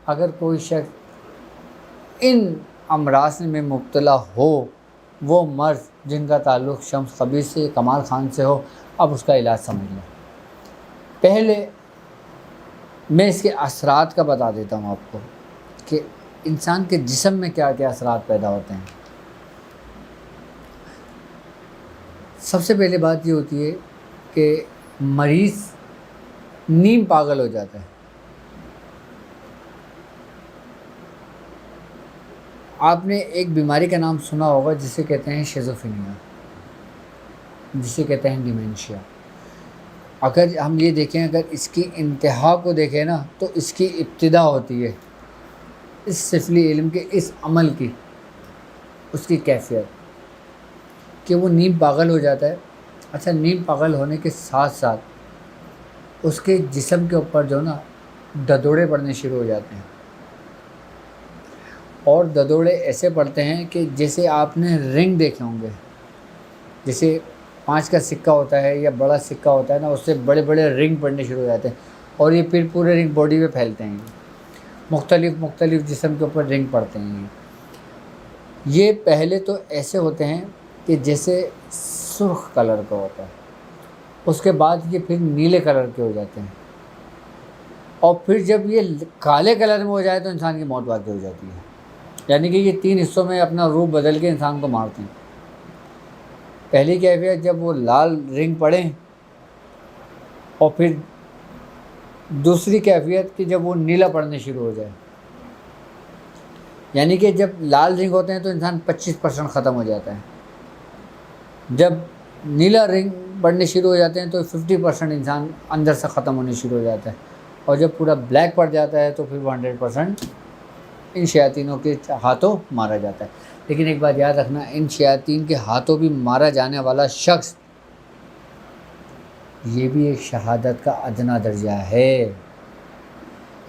اگر کوئی شخص ان امراض میں مبتلا ہو، وہ مرض جن کا تعلق شمس خبیث سے، کمال خان سے ہو، اب اس کا علاج سمجھ لیں۔ پہلے میں اس کے اثرات کا بتا دیتا ہوں آپ کو کہ انسان کے جسم میں کیا کیا اثرات پیدا ہوتے ہیں۔ سب سے پہلے بات یہ ہوتی ہے کہ مریض نیم پاگل ہو جاتا ہے۔ آپ نے ایک بیماری کا نام سنا ہوگا جسے کہتے ہیں شیزوفرینیا۔ جسے کہتے ہیں ڈیمینشیا. اگر ہم یہ دیکھیں، اگر اس کی انتہا کو دیکھیں نا، تو اس کی ابتدا ہوتی ہے اس سفلی علم کے اس عمل کی، اس کی کیفیت کہ وہ نیم پاگل ہو جاتا ہے. اچھا، نیم پاگل ہونے کے ساتھ ساتھ اس کے جسم کے اوپر جو نا ددوڑے پڑنے شروع ہو جاتے ہیں، اور ددوڑے ایسے پڑتے ہیں کہ جیسے آپ نے رنگ دیکھے ہوں گے، جیسے 5 کا سکہ ہوتا ہے یا بڑا سکہ ہوتا ہے نا، اس سے بڑے بڑے رنگ پڑنے شروع ہو جاتے ہیں، اور یہ پھر پورے رنگ باڈی پہ پھیلتے ہیں. مختلف جسم کے اوپر رنگ پڑتے ہیں. یہ پہلے تو ایسے ہوتے ہیں کہ جیسے سرخ کلر کا ہوتا ہے، اس کے بعد یہ پھر نیلے کلر کے ہو جاتے ہیں، اور پھر جب یہ کالے کلر میں ہو جائے تو انسان کی موت واقع ہو جاتی ہے. یعنی کہ یہ 3 حصوں میں اپنا روپ بدل کے انسان کو مارتے ہیں. پہلی کیفیت جب وہ لال رنگ پڑیں، اور پھر دوسری کیفیت کہ جب وہ نیلا پڑنے شروع ہو جائے. یعنی کہ جب لال رنگ ہوتے ہیں تو انسان 25% ختم ہو جاتا ہے، جب نیلا رنگ پڑنے شروع ہو جاتے ہیں تو 50% انسان اندر سے ختم ہونے شروع ہو جاتا ہے، اور جب پورا بلیک پڑ جاتا ہے تو پھر 100% ان شیاطینوں کے ہاتھوں مارا جاتا ہے. لیکن ایک بات یاد رکھنا، ان شیاطین کے ہاتھوں بھی مارا جانے والا شخص یہ بھی ایک شہادت کا ادنا درجہ ہے.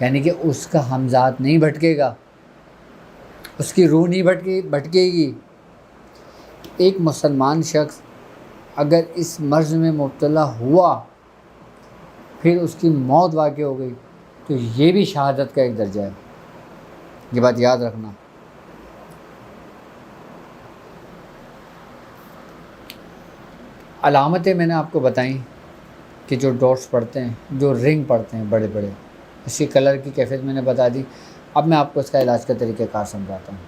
یعنی کہ اس کا ہمزاد نہیں بھٹکے گا، اس کی روح نہیں بھٹکے گی. ایک مسلمان شخص اگر اس مرض میں مبتلا ہوا، پھر اس کی موت واقع ہو گئی، تو یہ بھی شہادت کا ایک درجہ ہے. یہ بات یاد رکھنا. علامتیں میں نے آپ کو بتائیں کہ جو ڈاٹس پڑتے ہیں، جو رنگ پڑتے ہیں بڑے بڑے، اس کی کلر کی کیفیت میں نے بتا دی. اب میں آپ کو اس کا علاج کا طریقہ کار سمجھاتا ہوں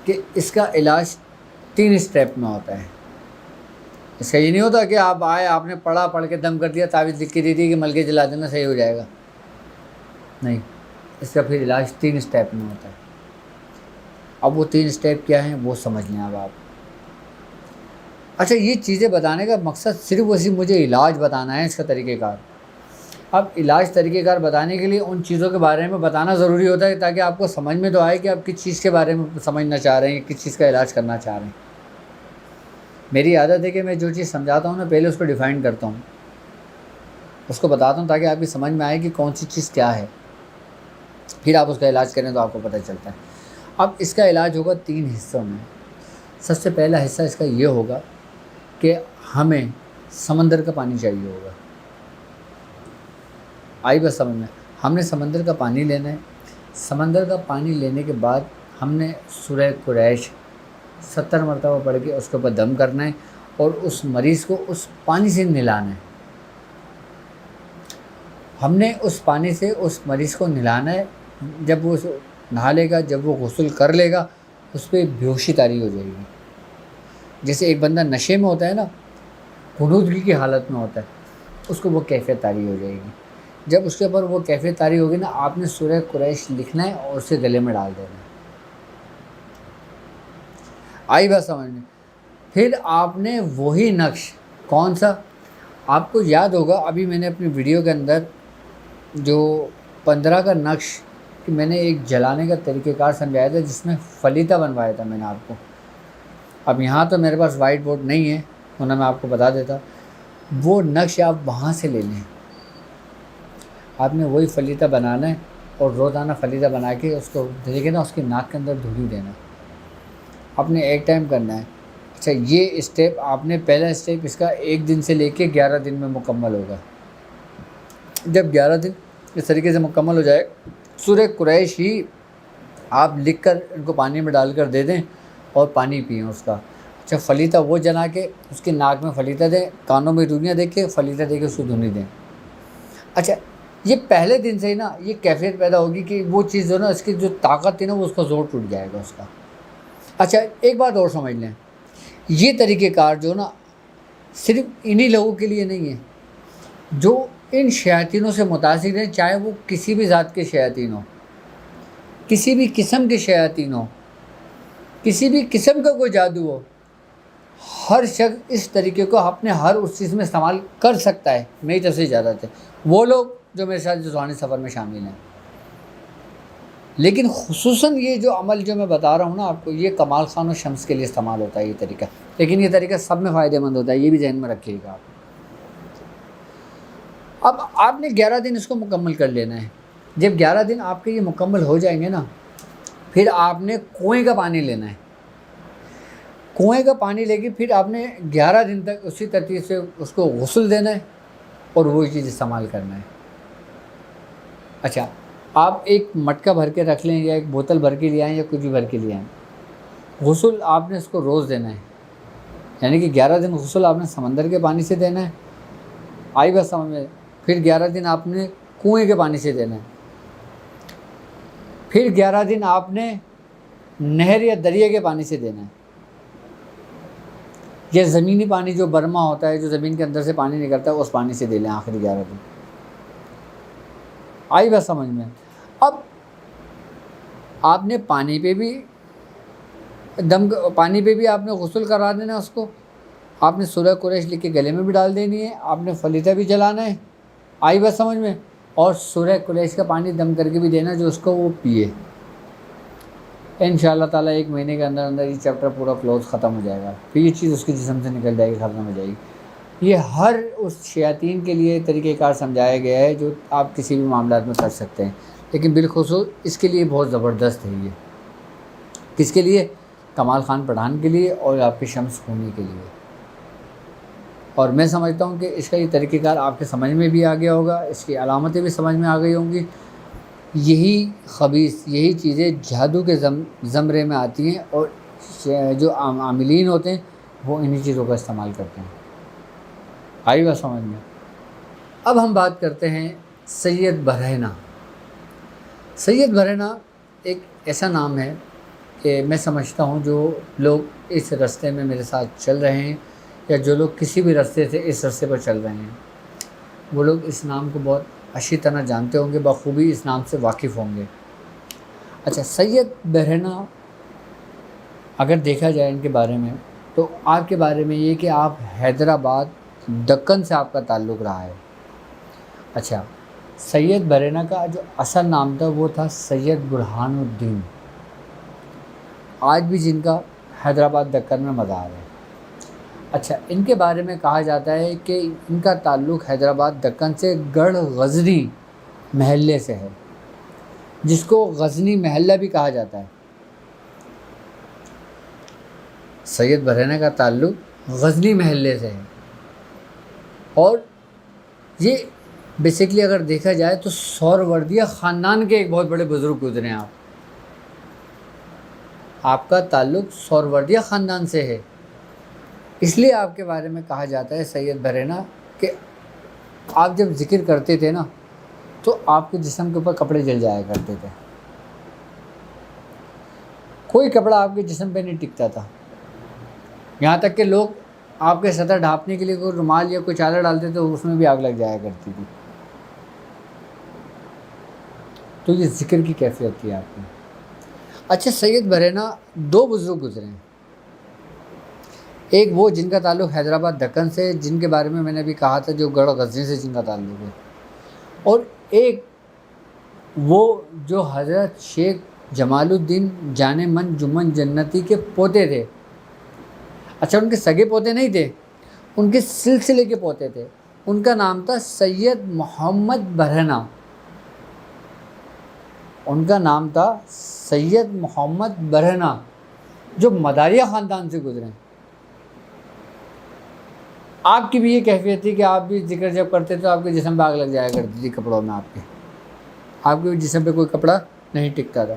کہ اس کا علاج 3 اسٹیپ میں ہوتا ہے. اس کا یہ نہیں ہوتا کہ آپ آئے، آپ نے پڑھ کے دم کر دیا، تعویذ لکھ کے دے دی کہ مل کے جلا دینا صحیح ہو جائے گا. نہیں، اس کا پھر علاج 3 اسٹیپ میں ہوتا ہے. اب وہ 3 اسٹیپ کیا ہیں وہ سمجھ لیں اب آپ. اچھا، یہ چیزیں بتانے کا مقصد صرف ویسے مجھے علاج بتانا ہے، اس کا طریقہ کار. اب علاج طریقہ کار بتانے کے لیے ان چیزوں کے بارے میں بتانا ضروری ہوتا ہے تاکہ آپ کو سمجھ میں تو آئے کہ آپ کس چیز کے بارے میں سمجھنا چاہ رہے ہیں، کس چیز کا علاج کرنا چاہ رہے ہیں. میری عادت ہے کہ میں جو چیز سمجھاتا ہوں نا، پہلے اس کو ڈیفائن کرتا ہوں، اس کو بتاتا ہوں تاکہ آپ کی سمجھ میں آئے کہ کون سی چیز کیا ہے، پھر آپ اس کا علاج کریں تو آپ کو پتہ چلتا ہے. اب اس کا علاج ہوگا 3 حصوں میں. سب سے پہلا حصہ اس کا یہ ہوگا کہ ہمیں سمندر کا پانی چاہیے ہوگا. آئی بس سمجھ میں؟ ہم نے سمندر کا پانی لینا ہے. سمندر کا پانی لینے کے بعد ہم نے سورہ قریش 70 مرتبہ پڑھ کے اس کے اوپر دم کرنا ہے، اور اس مریض کو اس پانی سے نہلانا ہے. ہم نے اس پانی سے اس مریض کو نہلانا ہے. جب وہ نہا لے گا، جب وہ غسل کر لے گا، اس پہ بے ہوشی طاری ہو جائے گی. جیسے ایک بندہ نشے میں ہوتا ہے نا، غنودگی کی حالت میں ہوتا ہے، اس کو وہ کیفیت طاری ہو جائے گی. جب اس کے اوپر وہ کیفیت طاری ہوگی نا، آپ نے سورہ قریش لکھنا ہے اور اسے گلے میں ڈال دینا ہے. آئی بات سمجھ میں؟ پھر آپ نے وہی نقش، کون سا؟ آپ کو یاد ہوگا ابھی میں نے اپنی ویڈیو کے اندر جو 15 کا نقش کہ میں نے ایک جلانے کا طریقہ کار سمجھایا تھا، جس میں فلیطہ بنوایا تھا میں نے آپ کو. اب یہاں تو میرے پاس وائٹ بورڈ نہیں ہے، ورنہ میں آپ کو بتا دیتا. وہ نقش آپ وہاں سے لے لیں. آپ نے وہی فلیطہ بنانا ہے، اور روزانہ فلیطہ بنا کے اس کو دیکھیں نا، اس کی ناک کے اندر دھولی دینا. آپ نے ایک ٹائم کرنا ہے. اچھا، یہ اسٹیپ آپ نے، پہلا اسٹیپ اس کا 1 دن سے لے کے 11 دن میں مکمل ہوگا. جب 11 دن اس طریقے سے مکمل ہو جائے، سورہ قریش ہی آپ لکھ کر ان کو پانی میں ڈال کر دے دیں اور پانی پئیں اس کا. اچھا، فلیطہ وہ جلا کے اس کی ناک میں فلیطہ دیں، کانوں میں دنیا دے کے فلیطہ دے کے اس کو دھنی دیں. اچھا، یہ پہلے دن سے ہی نا یہ کیفیت پیدا ہوگی کہ وہ چیز جو نا، اس کی جو طاقت تھی نا، وہ اس کا زور ٹوٹ جائے گا اس کا. اچھا، ایک بات اور سمجھ لیں، یہ طریقہ کار جو نا صرف انہی لوگوں کے لیے نہیں ہے جو ان شیاطینوں سے متاثر ہیں، چاہے وہ کسی بھی ذات کے شیاطین ہوں، کسی بھی قسم کے شیاطین ہوں، کسی بھی قسم کا کوئی جادو ہو. ہر شخص اس طریقے کو اپنے ہر اس چیز میں استعمال کر سکتا ہے، میری طرف سے اجازت ہے، وہ لوگ جو میرے ساتھ روحانی سفر میں شامل ہیں۔ لیکن خصوصاً یہ جو عمل جو میں بتا رہا ہوں نا آپ کو، یہ کمال خان و شمس کے لیے استعمال ہوتا ہے یہ طریقہ، لیکن یہ طریقہ سب میں فائدہ مند ہوتا ہے، یہ بھی ذہن میں رکھیے گا آپ۔ اب آپ نے 11 دن اس کو مکمل کر لینا ہے۔ جب 11 دن آپ کے یہ مکمل ہو جائیں گے نا، پھر آپ نے کنویں کا پانی لینا ہے۔ کنویں کا پانی لے کے پھر آپ نے 11 دن تک اسی ترتیب سے اس کو غسل دینا ہے اور وہی چیز استعمال کرنا ہے۔ اچھا، آپ ایک مٹکا بھر کے رکھ لیں یا ایک بوتل بھر کے لے آئیں یا کچھ بھی بھر کے لے آئیں، غسل آپ نے اس کو روز دینا ہے، یعنی کہ 11 دن غسل آپ نے سمندر کے پانی سے دینا ہے، آئی بس سمجھ میں۔ پھر 11 دن آپ نے کنویں کے پانی سے دینا ہے، پھر 11 دن آپ نے نہر یا دریا کے پانی سے دینا ہے، یہ زمینی پانی جو برما ہوتا ہے، جو زمین کے اندر سے پانی نکلتا ہے، اس پانی سے دے لیں آخری 11 دن، آئی بس سمجھ میں۔ اب آپ نے پانی پہ بھی آپ نے غسل کرا دینا اس کو، آپ نے سورہ قریش لکھ کے گلے میں بھی ڈال دینی ہے، آپ نے فلیتہ بھی جلانا ہے، آئی بس سمجھ میں، اور سورہ قریش کا پانی دم کر کے بھی دینا جو اس کو وہ پیے۔ انشاءاللہ تعالیٰ 1 مہینے کے اندر اندر یہ چیپٹر پورا کلوز ختم ہو جائے گا، پھر یہ چیز اس کے جسم سے نکل جائے گی، ختم ہو جائے گی۔ یہ ہر اس شیاطین کے لیے طریقہ کار سمجھایا گیا ہے جو آپ کسی بھی معاملات میں کر سکتے ہیں، لیکن بالخصوص اس کے لیے بہت زبردست ہے یہ۔ کس کے لیے؟ کمال خان پٹھان کے لیے اور آپ کے شمس خونی کے لیے۔ اور میں سمجھتا ہوں کہ اس کا یہ طریقہ کار آپ کے سمجھ میں بھی آ گیا ہوگا، اس کی علامتیں بھی سمجھ میں آ گئی ہوں گی۔ یہی خبیث، یہی چیزیں جادو کے زمرے میں آتی ہیں، اور جو عاملین ہوتے ہیں وہ انہی چیزوں کا استعمال کرتے ہیں، آئی بات سمجھ میں۔ اب ہم بات کرتے ہیں سید برہنہ۔ سید برہنہ ایک ایسا نام ہے کہ میں سمجھتا ہوں جو لوگ اس راستے میں میرے ساتھ چل رہے ہیں، یا جو لوگ کسی بھی راستے سے اس راستے پر چل رہے ہیں، وہ لوگ اس نام کو بہت اچھی طرح جانتے ہوں گے، بخوبی اس نام سے واقف ہوں گے۔ اچھا، سید برہنہ اگر دیکھا جائے ان کے بارے میں، تو آپ کے بارے میں یہ کہ آپ حیدرآباد دکن سے آپ کا تعلق رہا ہے۔ اچھا، سید برہنہ کا جو اصل نام تھا وہ تھا سید برہان الدین، آج بھی جن کا حیدرآباد دکن میں مزار ہے۔ اچھا، ان کے بارے میں کہا جاتا ہے کہ ان کا تعلق حیدرآباد دکن سے گڑھ غزنی محلے سے ہے، جس کو غزنی محلہ بھی کہا جاتا ہے۔ سید برہنہ کا تعلق غزنی محلے سے ہے، اور یہ بیسیکلی اگر دیکھا جائے تو سہروردیہ خاندان کے ایک بہت بڑے بزرگ گزرے ہیں۔ آپ کا تعلق سہروردیہ خاندان سے ہے، اس لیے آپ کے بارے میں کہا جاتا ہے سید برہنہ کہ آپ جب ذکر کرتے تھے نا تو آپ کے جسم کے اوپر کپڑے جل جایا کرتے تھے، کوئی کپڑا آپ کے جسم پہ نہیں ٹکتا تھا، یہاں تک کہ لوگ آپ کے سطح ڈھانپنے کے لیے کوئی رومال یا کوئی چادر ڈالتے تھے، اس میں بھی آگ لگ جایا کرتی تھی۔ تو یہ ذکر کی کیفیت تھی آپ کی۔ اچھا، سید برہنہ 2 بزرگ گزرے ہیں، ایک وہ جن کا تعلق حیدرآباد دکن سے، جن کے بارے میں نے ابھی کہا تھا جو گڑھ غزنی سے جن کا تعلق ہے، اور ایک وہ جو حضرت شیخ جمال الدین جان من جمن جنتی کے پوتے تھے۔ اچھا، ان کے سگے پوتے نہیں تھے، ان کے سلسلے کے پوتے تھے، ان کا نام تھا سید محمد برہنہ، ان کا نام تھا سید محمد برہنہ، جو مداریہ خاندان سے گزرے ہیں۔ آپ کی بھی یہ کیفیت تھی کہ آپ بھی ذکر جب کرتے تو آپ کے جسم پہ آگ لگ جایا کرتی تھی کپڑوں میں، آپ کے جسم پہ کوئی کپڑا نہیں ٹکتا تھا۔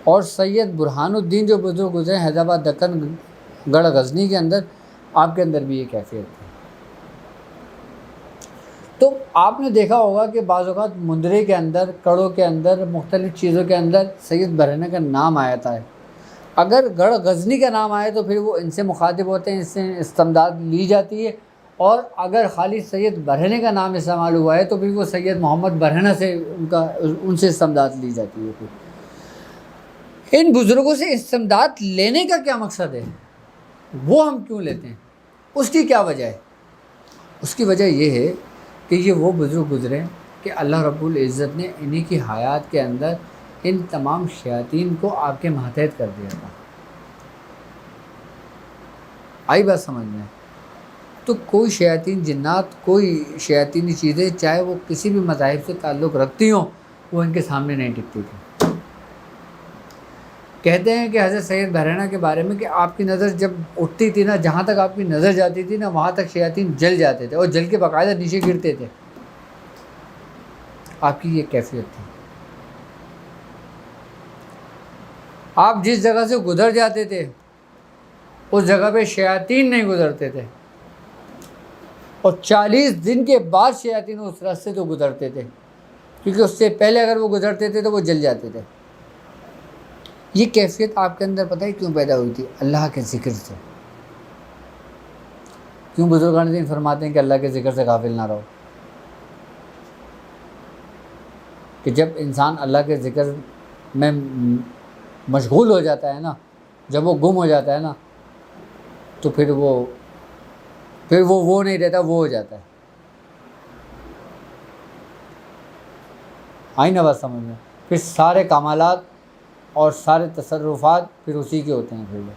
اور سید برہان الدین جو بزرگ گزرے حیدرآباد دکن گڑھ غزنی کے اندر، آپ کے اندر بھی یہ کیفیت تھی۔ تو آپ نے دیکھا ہوگا کہ بعض اوقات مندرے کے اندر، کڑوں کے اندر، مختلف چیزوں کے اندر سید برہنہ کا نام آتا ہے۔ اگر گڑھ غزنی کا نام آئے تو پھر وہ ان سے مخاطب ہوتے ہیں، اس سے استمداد لی جاتی ہے، اور اگر خالی سید برہنہ کا نام استعمال ہوا ہے تو پھر وہ سید محمد برہنہ سے ان سے استمداد لی جاتی ہے۔ پھر ان بزرگوں سے استمداد لینے کا کیا مقصد ہے؟ وہ ہم کیوں لیتے ہیں؟ اس کی کیا وجہ ہے؟ اس کی وجہ یہ ہے کہ یہ وہ بزرگ گزرے کہ اللہ رب العزت نے انہی کی حیات کے اندر ان تمام شیاطین کو آپ کے ماتحت کر دیا تھا۔ آئی بات سمجھ میں؟ تو کوئی شیاطین جنات، کوئی شیاطینی چیزیں چاہے وہ کسی بھی مذاہب سے تعلق رکھتی ہوں، وہ ان کے سامنے نہیں ٹکتی تھی۔ کہتے ہیں کہ حضرت سید بحرینہ کے بارے میں کہ آپ کی نظر جب اٹھتی تھی نا، جہاں تک آپ کی نظر جاتی تھی نا، وہاں تک شیاطین جل جاتے تھے اور جل کے باقاعدہ نیچے گرتے تھے۔ آپ کی یہ کیفیت تھی۔ آپ جس جگہ سے گزر جاتے تھے اس جگہ پہ شیاطین نہیں گزرتے تھے، اور 40 دن کے بعد شیاطین اس راستے سے گزرتے تھے، کیونکہ اس سے پہلے اگر وہ گزرتے تھے تو وہ جل جاتے تھے۔ یہ کیفیت آپ کے اندر پتہ ہے کیوں پیدا ہوئی تھی؟ اللہ کے ذکر سے۔ کیوں بزرگان دین فرماتے ہیں کہ اللہ کے ذکر سے غافل نہ رہو؟ کہ جب انسان اللہ کے ذکر میں مشغول ہو جاتا ہے نا، جب وہ گم ہو جاتا ہے نا، تو پھر وہ نہیں رہتا، وہ ہو جاتا ہے۔ آئی نا بات سمجھ میں؟ پھر سارے کمالات اور سارے تصرفات پھر اسی کے ہوتے ہیں۔ پھر وہ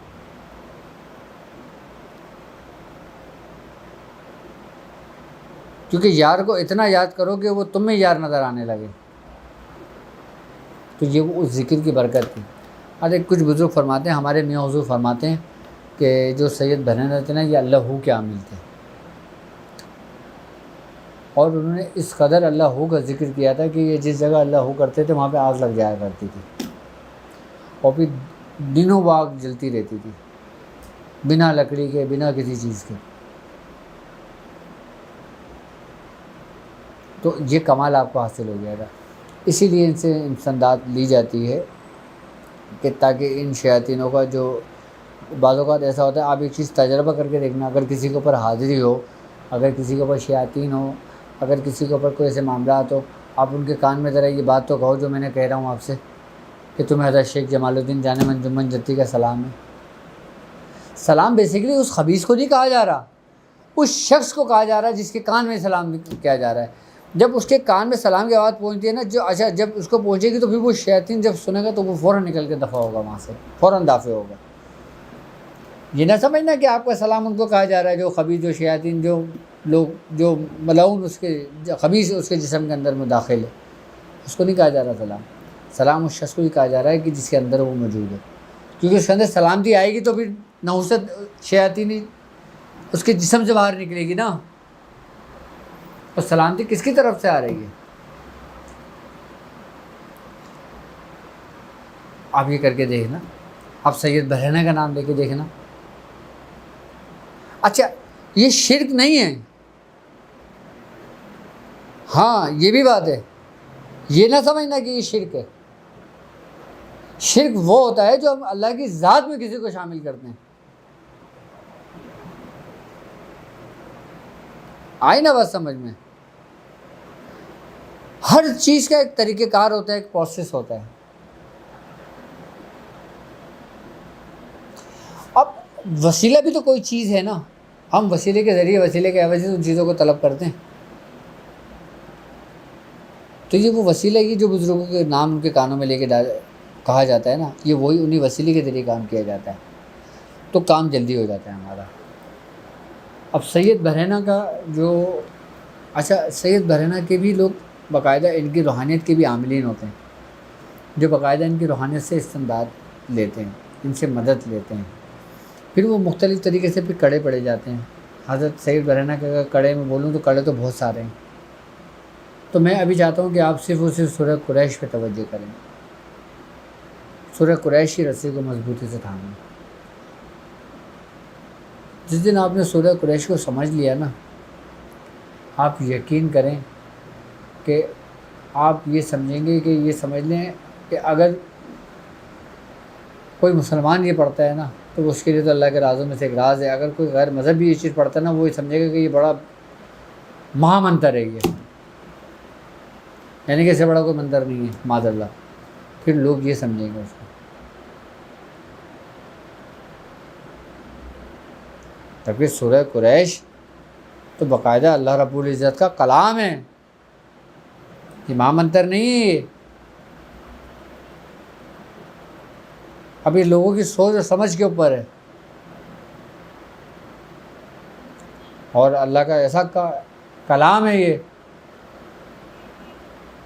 کیونکہ یار کو اتنا یاد کرو کہ وہ تم میں یار نظر آنے لگے، تو یہ وہ اس ذکر کی برکت تھی۔ ارے کچھ بزرگ فرماتے ہیں، ہمارے میاں حضور فرماتے ہیں کہ جو سید بحرینہ تھے نا، یہ اللہ ہو کے عامل تھے، اور انہوں نے اس قدر اللہ ہو کا ذکر کیا تھا کہ یہ جس جگہ اللہ ہو کرتے تھے وہاں پہ آگ لگ جایا کرتی تھی، اور پھر دنوں وہ آگ جلتی رہتی تھی، بنا لکڑی کے، بنا کسی چیز کے۔ تو یہ کمال آپ کو حاصل ہو گیا تھا۔ اسی لیے ان سے امسنداد لی جاتی ہے کہ تاکہ ان شیاطینوں کا جو بعض اوقات ایسا ہوتا ہے، آپ ایک چیز تجربہ کر کے دیکھنا، اگر کسی کے اوپر حاضری ہو، اگر کسی کے اوپر شیاطین ہو، اگر کسی کے اوپر کوئی ایسے معاملات ہو، آپ ان کے کان میں ذرا یہ بات تو کہو جو میں نے کہہ رہا ہوں آپ سے، کہ تمہیں حضرت شیخ جمال الدین جانے من جمن جتی کا سلام ہے۔ سلام بیسیکلی اس خبیث کو نہیں کہا جا رہا، اس شخص کو کہا جا رہا ہے جس کے کان میں سلام کیا جا رہا ہے۔ جب اس کے کان میں سلام کی آواز پہنچتی ہے نا، جب اس کو پہنچے گی تو پھر وہ شیاطین جب سنے گا تو وہ فوراً نکل کے دفع ہوگا، وہاں سے فوراً دافع ہوگا۔ یہ نہ سمجھنا کہ آپ کا سلام ان کو کہا جا رہا ہے جو خبیث، جو شیاطین، جو لوگ، جو ملعون اس کے خبیث اس کے جسم کے اندر میں داخل ہے، اس کو نہیں کہا جا رہا سلام۔ سلام اس شخص کو ہی کہا جا رہا ہے کہ جس کے اندر وہ موجود ہے، کیونکہ اس کے اندر سلامتی آئے گی تو پھر نحوست شیاطینی اس کے جسم سے باہر نکلے گی نا، اور سلامتی کس کی طرف سے آ رہی ہے؟ آپ یہ کر کے دیکھنا، آپ سید بحرینہ کا نام لے کے دیکھنا۔ اچھا یہ شرک نہیں ہے، ہاں یہ بھی بات ہے، یہ نہ سمجھنا کہ یہ شرک ہے۔ شرک وہ ہوتا ہے جو ہم اللہ کی ذات میں کسی کو شامل کرتے ہیں۔ آئی نا بات سمجھ میں؟ ہر چیز کا ایک طریقہ کار ہوتا ہے، ایک پروسیس ہوتا ہے۔ اب وسیلہ بھی تو کوئی چیز ہے نا، ہم وسیلے کے ذریعے، وسیلے کے عوض سے ان چیزوں کو طلب کرتے ہیں۔ تو یہ وہ وسیلہ ہی جو بزرگوں کے نام ان کے کانوں میں لے کے کہا جاتا ہے نا، یہ وہی انہی وسیلے کے ذریعے کام کیا جاتا ہے، تو کام جلدی ہو جاتا ہے ہمارا۔ اب سید بحرینہ کا جو اچھا، سید بحرینہ کے بھی لوگ باقاعدہ ان کی روحانیت کے بھی عاملین ہوتے ہیں، جو باقاعدہ ان کی روحانیت سے استمداد لیتے ہیں، ان سے مدد لیتے ہیں، پھر وہ مختلف طریقے سے پھر کڑے پڑے جاتے ہیں۔ حضرت سید بحرینہ کے اگر کڑے میں بولوں تو کڑے تو بہت سارے ہیں، تو میں ابھی چاہتا ہوں کہ آپ صرف اور صرف سورہ قریش پہ توجہ کریں، سورہ قریش کی رسی کو مضبوطی سے تھامیں۔ جس دن آپ نے سورہ قریش کو سمجھ لیا نا، آپ یقین کریں کہ آپ یہ سمجھیں گے کہ یہ سمجھ لیں کہ اگر کوئی مسلمان یہ پڑھتا ہے نا تو اس کے لیے تو اللہ کے رازوں میں سے ایک راز ہے۔ اگر کوئی غیر مذہبی یہ چیز پڑھتا ہے نا، وہ یہ سمجھے گا کہ یہ بڑا مہا منتر ہے، یہ یعنی کہ اس سے بڑا کوئی منتر نہیں ہے، معاذ اللہ، پھر لوگ یہ سمجھیں گے اس کو۔ جبکہ سورہ قریش تو باقاعدہ اللہ رب العزت کا کلام ہے، امام انتر نہیں ہے یہ۔ اب یہ لوگوں کی سوچ اور سمجھ کے اوپر ہے، اور اللہ کا ایسا کلام ہے یہ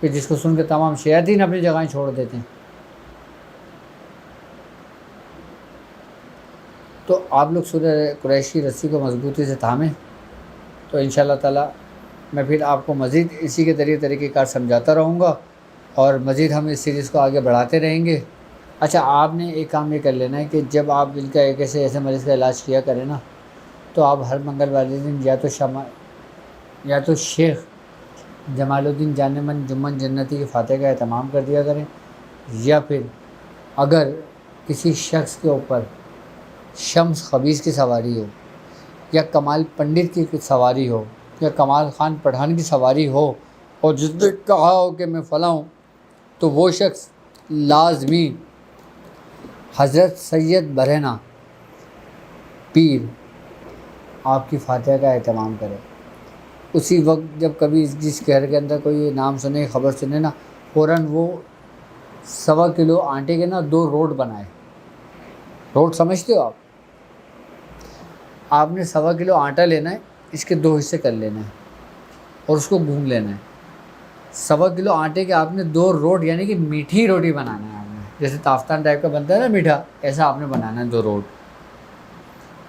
کہ جس کو سن کے تمام شیاطین اپنی جگہیں چھوڑ دیتے ہیں۔ تو آپ لوگ سورہ قریش کی رسی کو مضبوطی سے تھامیں، تو انشاءاللہ تعالیٰ میں پھر آپ کو مزید اسی کے طریقہ کار سمجھاتا رہوں گا، اور مزید ہم اس سیریز کو آگے بڑھاتے رہیں گے۔ اچھا، آپ نے ایک کام یہ کر لینا ہے کہ جب آپ دل کا ایک ایسے مریض کا علاج کیا کریں نا، تو آپ ہر منگل والے دن یا تو شیخ جمال الدین جان من جمن جنتی کی فاتحہ کا اہتمام کر دیا کریں، یا پھر اگر کسی شخص کے اوپر شمس خبیث کی سواری ہو، یا کمال پنڈت کی سواری ہو، یا کمال خان پٹھان کی سواری ہو، اور جس نے کہا ہو کہ میں فلاں ہوں، تو وہ شخص لازمی حضرت سید برہنہ پیر آپ کی فاتحہ کا اہتمام کرے۔ اسی وقت جب کبھی جس گھر کے اندر کوئی نام سنے، خبر سنے نا، فوراً وہ 1.25 کلو آٹے کے نا 2 روٹ بنائے۔ روٹ سمجھتے ہو آپ نے 1.25 کلو آٹا لینا ہے، اس کے 2 حصے کر لینا ہے اور اس کو گھوم لینا ہے۔ 1.25 کلو آٹے کے آپ نے 2 روٹ، یعنی کہ میٹھی روٹی بنانا ہے آپ نے، جیسے تافتان ٹائپ کا بنتا ہے نا میٹھا، ایسا آپ نے بنانا ہے 2 روٹ،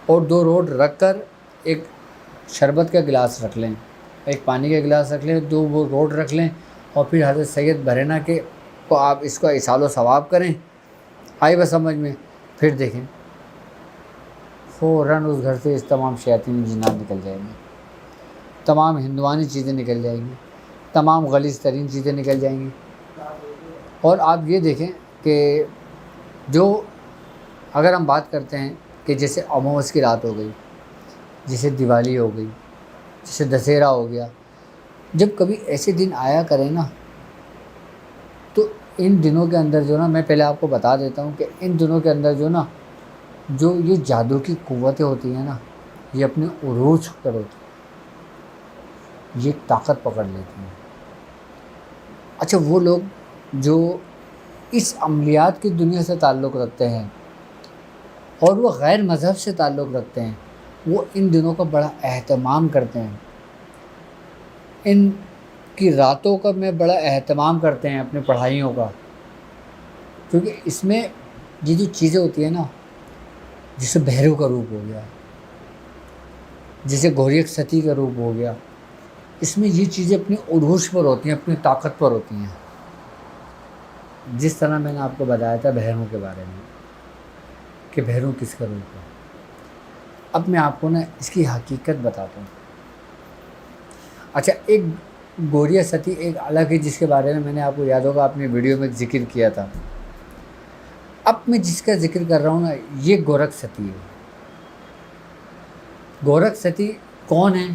اور 2 روٹ رکھ کر ایک شربت کا گلاس رکھ لیں، ایک پانی کا گلاس رکھ لیں، 2 وہ روٹ رکھ لیں، اور پھر حضرت سید برہنہ کے کو آپ اس کا اصال و ثواب کریں۔ آئی بس سمجھ میں؟ پھر دیکھیں فوراً اس گھر سے اس تمام شیاطین جنات نکل جائیں گے، تمام ہندوانی چیزیں نکل جائیں گی، تمام غلیظ ترین چیزیں نکل جائیں گی۔ اور آپ یہ دیکھیں کہ جو اگر ہم بات کرتے ہیں کہ جیسے اموس کی رات ہو گئی، جیسے دیوالی ہو گئی، جیسے دسہرا ہو گیا، جب کبھی ایسے دن آیا کریں نا، تو ان دنوں کے اندر جو نا، میں پہلے آپ کو بتا دیتا ہوں کہ ان دنوں کے اندر جو نا، جو یہ جادو کی قوتیں ہوتی ہیں نا، یہ اپنے عروج پر ہوتی ہیں، یہ طاقت پکڑ لیتی ہیں۔ اچھا، وہ لوگ جو اس عملیات کی دنیا سے تعلق رکھتے ہیں اور وہ غیر مذہب سے تعلق رکھتے ہیں، وہ ان دنوں کا بڑا اہتمام کرتے ہیں، ان کی راتوں کا میں بڑا اہتمام کرتے ہیں اپنی پڑھائیوں کا، کیونکہ اس میں یہ جو چیزیں ہوتی ہیں نا، جیسے بھیرو کا روپ ہو گیا، جیسے گھوریک ستی کا روپ ہو گیا، اس میں یہ چیزیں اپنی عروج پر ہوتی ہیں، اپنی طاقت پر ہوتی ہیں۔ جس طرح میں نے آپ کو بتایا تھا بھیروں کے بارے میں کہ بھیروں کس کا روپ ہے، اب میں آپ کو نا اس کی حقیقت بتاتا ہوں۔ اچھا، ایک گوریا ستی ایک الگ ہے، جس کے بارے میں نے آپ کو یاد ہوگا اپنی ویڈیو میں ذکر کیا تھا۔ اب میں جس کا ذکر کر رہا ہوں نا، یہ گورک ستی ہے۔ گورک ستی کون ہیں؟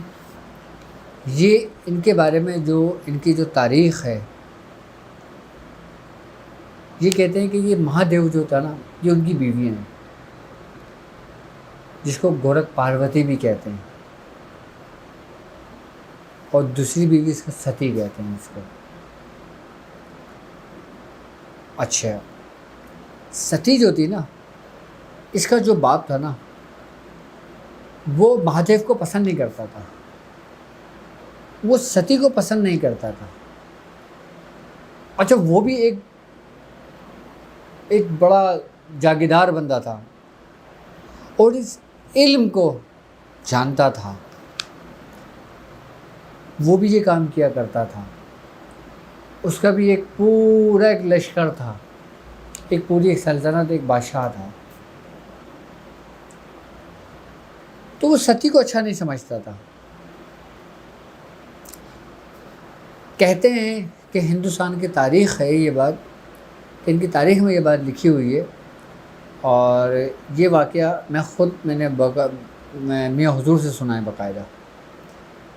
یہ ان کے بارے میں جو ان کی جو تاریخ ہے، یہ کہتے ہیں کہ یہ مہادیو جو تھا نا، یہ ان کی بیوی ہیں، جس کو گورک پاروتی بھی کہتے ہیں، اور دوسری بیوی اس کو ستی کہتے ہیں اس کو۔ اچھا، ستی جو تھی نا، اس کا جو باپ تھا نا، وہ مہادیو کو پسند نہیں کرتا تھا، وہ ستی کو پسند نہیں کرتا تھا۔ اچھا، وہ بھی ایک بڑا جاگیردار بندہ تھا، اور اس علم کو جانتا تھا، وہ بھی یہ کام کیا کرتا تھا۔ اس کا بھی ایک پورا ایک لشکر تھا، ایک پوری ایک سلطنت، ایک بادشاہ تھا۔ تو وہ ستی کو اچھا نہیں سمجھتا تھا۔ کہتے ہیں کہ ہندوستان کی تاریخ ہے یہ بات، کہ ان کی تاریخ میں یہ بات لکھی ہوئی ہے، اور یہ واقعہ میں نے میاں حضور سے سنا ہے باقاعدہ،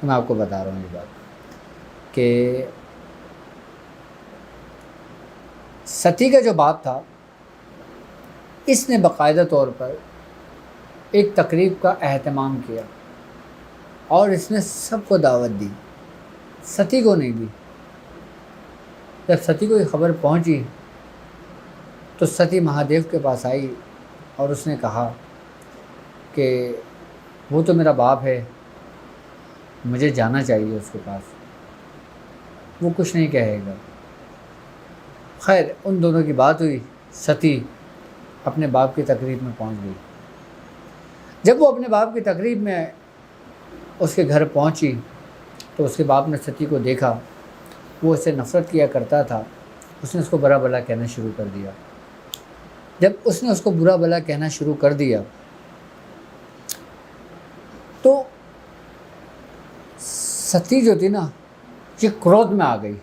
میں آپ کو بتا رہا ہوں یہ بات، کہ ستی کا جو باپ تھا، اس نے باقاعدہ طور پر ایک تقریب کا اہتمام کیا اور اس نے سب کو دعوت دی، ستی کو نہیں دی۔ جب ستی کو یہ خبر پہنچی تو ستی مہادیو کے پاس آئی اور اس نے کہا کہ وہ تو میرا باپ ہے، مجھے جانا چاہیے اس کے پاس، وہ کچھ نہیں کہے گا۔ خیر ان دونوں کی بات ہوئی، ستی اپنے باپ کی تقریب میں پہنچ گئی۔ جب وہ اپنے باپ کی تقریب میں اس کے گھر پہنچی تو اس کے باپ نے ستی کو دیکھا، وہ اسے نفرت کیا کرتا تھا، اس نے اس کو برا بھلا کہنا شروع کر دیا۔ جب اس نے اس کو برا بھلا کہنا شروع کر دیا تو ستی جو تھی نا یہ کرودھ میں آ گئی،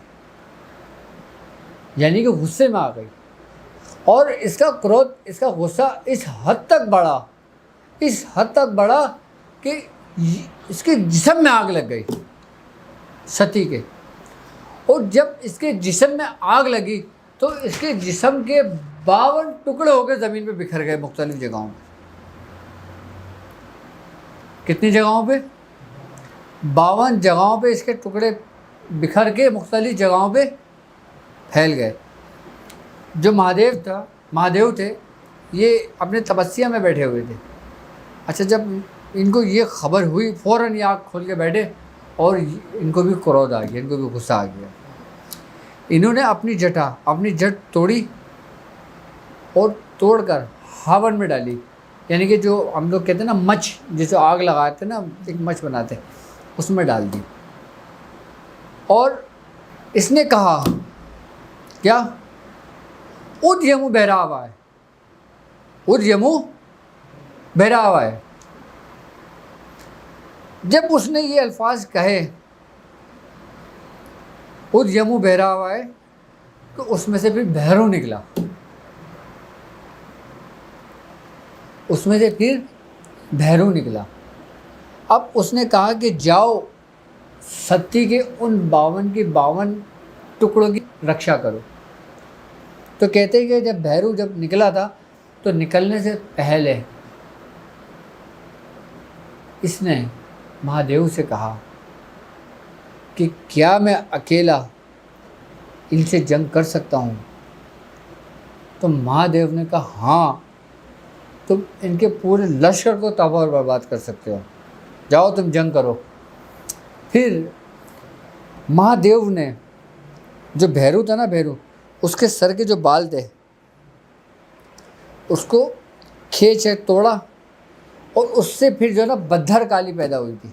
یعنی کہ غصے میں آ گئی، اور اس کا کرودھ، اس کا غصہ اس حد تک بڑھا کہ اس کے جسم میں آگ لگ گئی ستی کے۔ اور جب اس کے جسم میں آگ لگی تو اس کے جسم کے 52 ٹکڑے ہو کے زمین پہ بکھر گئے مختلف جگہوں پہ۔ کتنی جگہوں پہ؟ 52 جگہوں پہ اس کے ٹکڑے بکھر کے مختلف جگہوں پہ پھیل گئے۔ جو مہادیو تھے یہ اپنے تپسیا میں بیٹھے ہوئے تھے۔ اچھا جب ان کو یہ خبر ہوئی فوراً یہ آنکھ کھول کے بیٹھے اور ان کو بھی کرودھ آ گیا، ان کو بھی غصہ آ گیا۔ انہوں نے اپنی جٹ توڑی اور توڑ کر ہاون میں ڈالی، یعنی کہ جو ہم لوگ کہتے ہیں نا مچ، جسے آگ لگاتے ہیں نا، ایک مچ بناتے ہیں، اس میں ڈال دی۔ اور اس نے کہا کیا؟ ادیمو بہراوا ہے، ادیمو بہراوا ہے۔ جب اس نے یہ الفاظ کہے ادیمو بہراوا ہے تو اس میں سے پھر بھیرو نکلا، اس میں سے پھر بھیرو نکلا۔ اب اس نے کہا کہ جاؤ ستی کے ان 52 کی 52 ٹکڑوں کی رکشا کرو۔ تو کہتے ہیں کہ جب بھیرو جب نکلا تھا تو نکلنے سے پہلے اس نے مہادیو سے کہا کہ کیا میں اکیلا ان سے جنگ کر سکتا ہوں؟ تو مہادیو نے کہا ہاں، تم ان کے پورے لشکر کو تباہ اور برباد کر سکتے ہو، جاؤ تم جنگ کرو۔ پھر مہادیو نے جو بھیرو تھا نا، بھیرو، اس کے سر کے جو بال تھے اس کو کھینچ توڑا، اور اس سے پھر جو ہے نا بدھر کالی پیدا ہوئی تھی،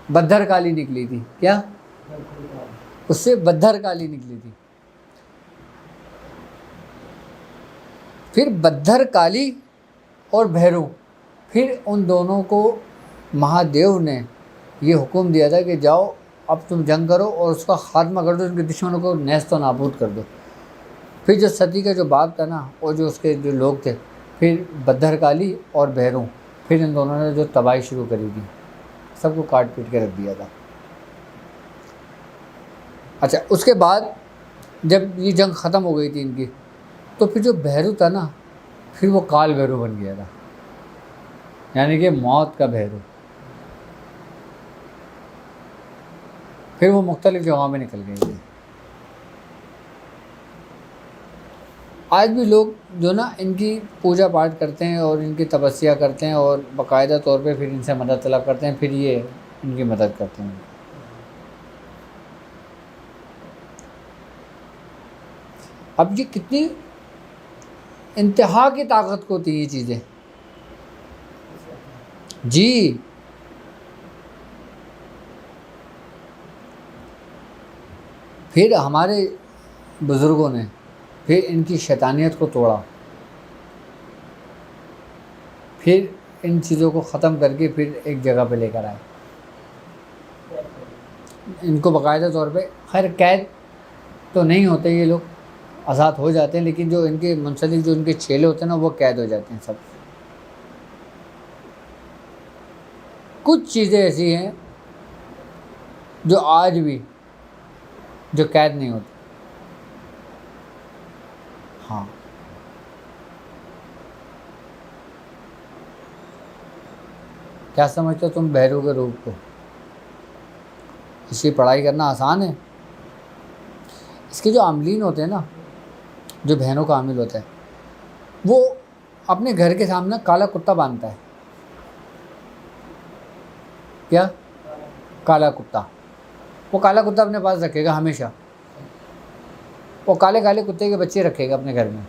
بدھر کالی نکلی تھی۔ کیا؟ اس سے بدھر کالی نکلی تھی۔ پھر بدھر کالی اور بھیرو، پھر ان دونوں کو مہادیو نے یہ حکم دیا تھا کہ جاؤ اب تم جنگ کرو اور اس کا خاتمہ کر دو، ان کے دشمنوں کو نیست و نابود کر دو۔ پھر جو ستی کا جو باپ تھا نا اور جو اس کے جو لوگ تھے، پھر بدھر کالی اور بھیرو، پھر ان دونوں نے جو تباہی شروع کری تھی، سب کو کاٹ پیٹ کے رکھ دیا تھا۔ اچھا اس کے بعد جب یہ جنگ ختم ہو گئی تھی ان کی، تو پھر جو بھیرو تھا نا، پھر وہ کال بھیرو بن گیا تھا، یعنی کہ موت کا بھیرو۔ پھر وہ مختلف جگہوں میں نکل گئے تھے۔ آج بھی لوگ جو نا ان کی پوجا پاٹ کرتے ہیں اور ان کی تپسیا کرتے ہیں اور باقاعدہ طور پہ پھر ان سے مدد طلب کرتے ہیں، پھر یہ ان کی مدد کرتے ہیں۔ اب یہ کتنی انتہا کی طاقت کو ہوتی ہیں یہ چیزیں جی۔ پھر ہمارے بزرگوں نے پھر ان کی شیطانیت کو توڑا، پھر ان چیزوں کو ختم کر کے پھر ایک جگہ پہ لے کر آئے۔ ان کو باقاعدہ طور پہ، خیر قید تو نہیں ہوتے، یہ لوگ آزاد ہو جاتے ہیں، لیکن جو ان کے منسلک جو ان کے چیلے ہوتے ہیں نا وہ قید ہو جاتے ہیں سب۔ کچھ چیزیں ایسی ہیں جو آج بھی جو قید نہیں ہوتی۔ ہاں کیا سمجھتے ہو تم بہروں کے روپ کو؟ اس کی پڑھائی کرنا آسان ہے؟ اس کے جو عاملین ہوتے ہیں نا، جو بہنوں کا عامل ہوتا ہے، وہ اپنے گھر کے سامنے کالا کتا باندھتا ہے. کیا؟ کالا کتا. وہ کالا کتا اپنے پاس رکھے گا ہمیشہ. وہ کالے کالے کتے کے بچے رکھے گا اپنے گھر میں.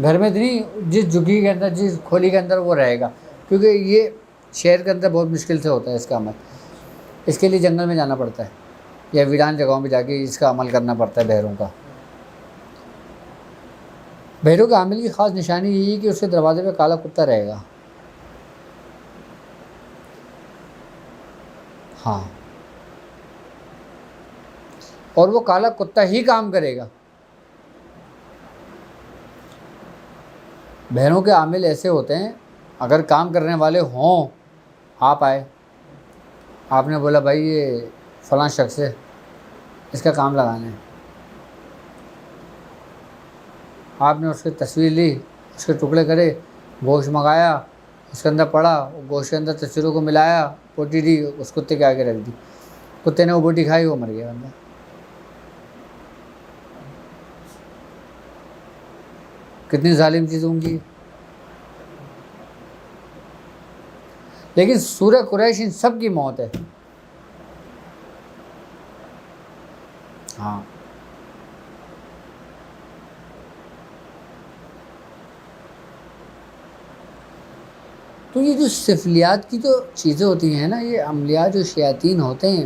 گھر میں نہیں، جس جھگی کے اندر، جس کھولی کے اندر وہ رہے گا. کیونکہ یہ شہر کے اندر بہت مشکل سے ہوتا ہے اس کا عمل. اس کے لیے جنگل میں جانا پڑتا ہے یا ویران جگہوں پہ جا کے اس کا عمل کرنا پڑتا ہے بہروں کا. بہروں کے عامل کی خاص نشانی یہی ہے کہ اس کے دروازے پہ کالا کتا رہے گا. ہاں، اور وہ کالا کتا ہی کام کرے گا. بہروں کے عامل ایسے ہوتے ہیں، اگر کام کرنے والے ہوں، آپ آئے، آپ نے بولا بھائی یہ فلاں شخص ہے، اس کا کام لگانا ہے. آپ نے اس کی تصویر لی، اس کے ٹکڑے کرے، گوشت منگایا، اس کے اندر پڑا، گوشت کے اندر تصویروں کو ملایا، بوٹی دی، اس کتے کے آگے رکھ دی. کتے نے وہ بوٹی کھائی، وہ مر گیا بندہ. کتنی ظالم چیز ہوں گی. لیکن سورہ قریش ان سب کی موت ہے. ہاں، تو یہ جو سفلیات کی جو چیزیں ہوتی ہیں نا، یہ عملیات جو شیاطین ہوتے ہیں،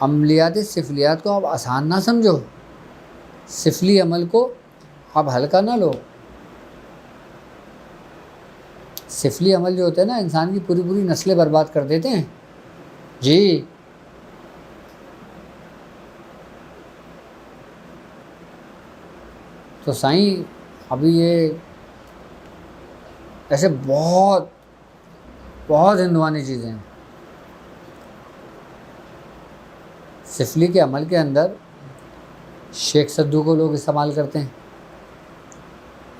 عملیات سفلیات کو آپ آسان نہ سمجھو. سفلی عمل کو آپ ہلکا نہ لو. سفلی عمل جو ہوتا ہے نا، انسان کی پوری پوری نسلیں برباد کر دیتے ہیں. جی، تو سائیں ابھی یہ ایسے بہت بہت ہندوانی چیزیں ہیں. سفلی کے عمل کے اندر شیخ سدھو کو لوگ استعمال کرتے ہیں،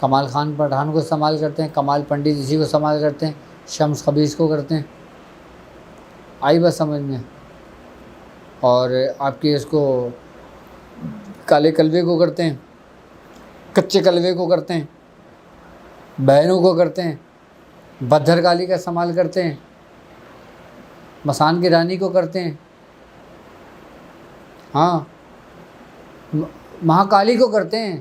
کمال خان پٹھان کو استعمال کرتے ہیں، کمال پنڈت اسی کو استعمال کرتے ہیں، شمس خبیث کو کرتے ہیں. آئی بس سمجھ میں. اور آپ کے اس کو کالے کلوے کو کرتے ہیں، کچے کلوے کو کرتے ہیں، بہنوں کو کرتے ہیں، بدھر کالی کا استعمال کرتے ہیں، مسان کی رانی کو کرتے ہیں. ہاں، مہاکالی کو کرتے ہیں.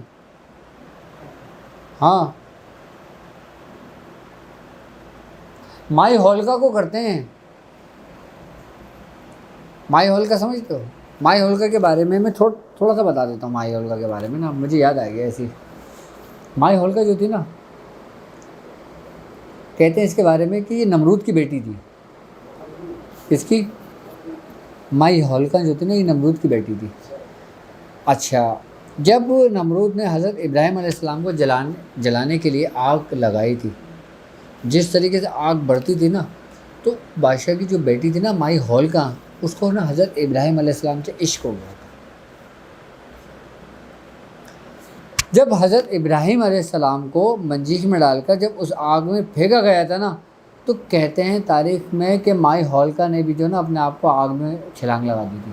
ہاں، مائی ہولکا کو کرتے ہیں. مائی ہولکا سمجھتے ہو؟ مائی ہولکا کے بارے میں تھوڑا سا بتا دیتا ہوں. مائی ہولکا کے بارے میں نا مجھے یاد آ گیا ایسی. مائی ہولکا جو تھی نا، کہتے ہیں اس کے بارے میں کہ یہ نمرود کی بیٹی تھی. کس کی؟ مائی ہولکا جو تھی نا، یہ نمرود کی بیٹی تھی. اچھا، جب نمرود نے حضرت ابراہیم علیہ السلام کو جلانے کے لیے آگ لگائی تھی، جس طریقے سے آگ بڑھتی تھی نا، تو بادشاہ کی جو بیٹی تھی نا مائی ہولکا، اس کو نا حضرت ابراہیم علیہ السلام سے عشق ہو گیا تھا. جب حضرت ابراہیم علیہ السلام کو منجیل میں ڈال کر جب اس آگ میں پھینکا گیا تھا نا، تو کہتے ہیں تاریخ میں کہ مائی ہولکا نے بھی جو نا اپنے آپ کو آگ میں چھلانگ لگا دی تھی.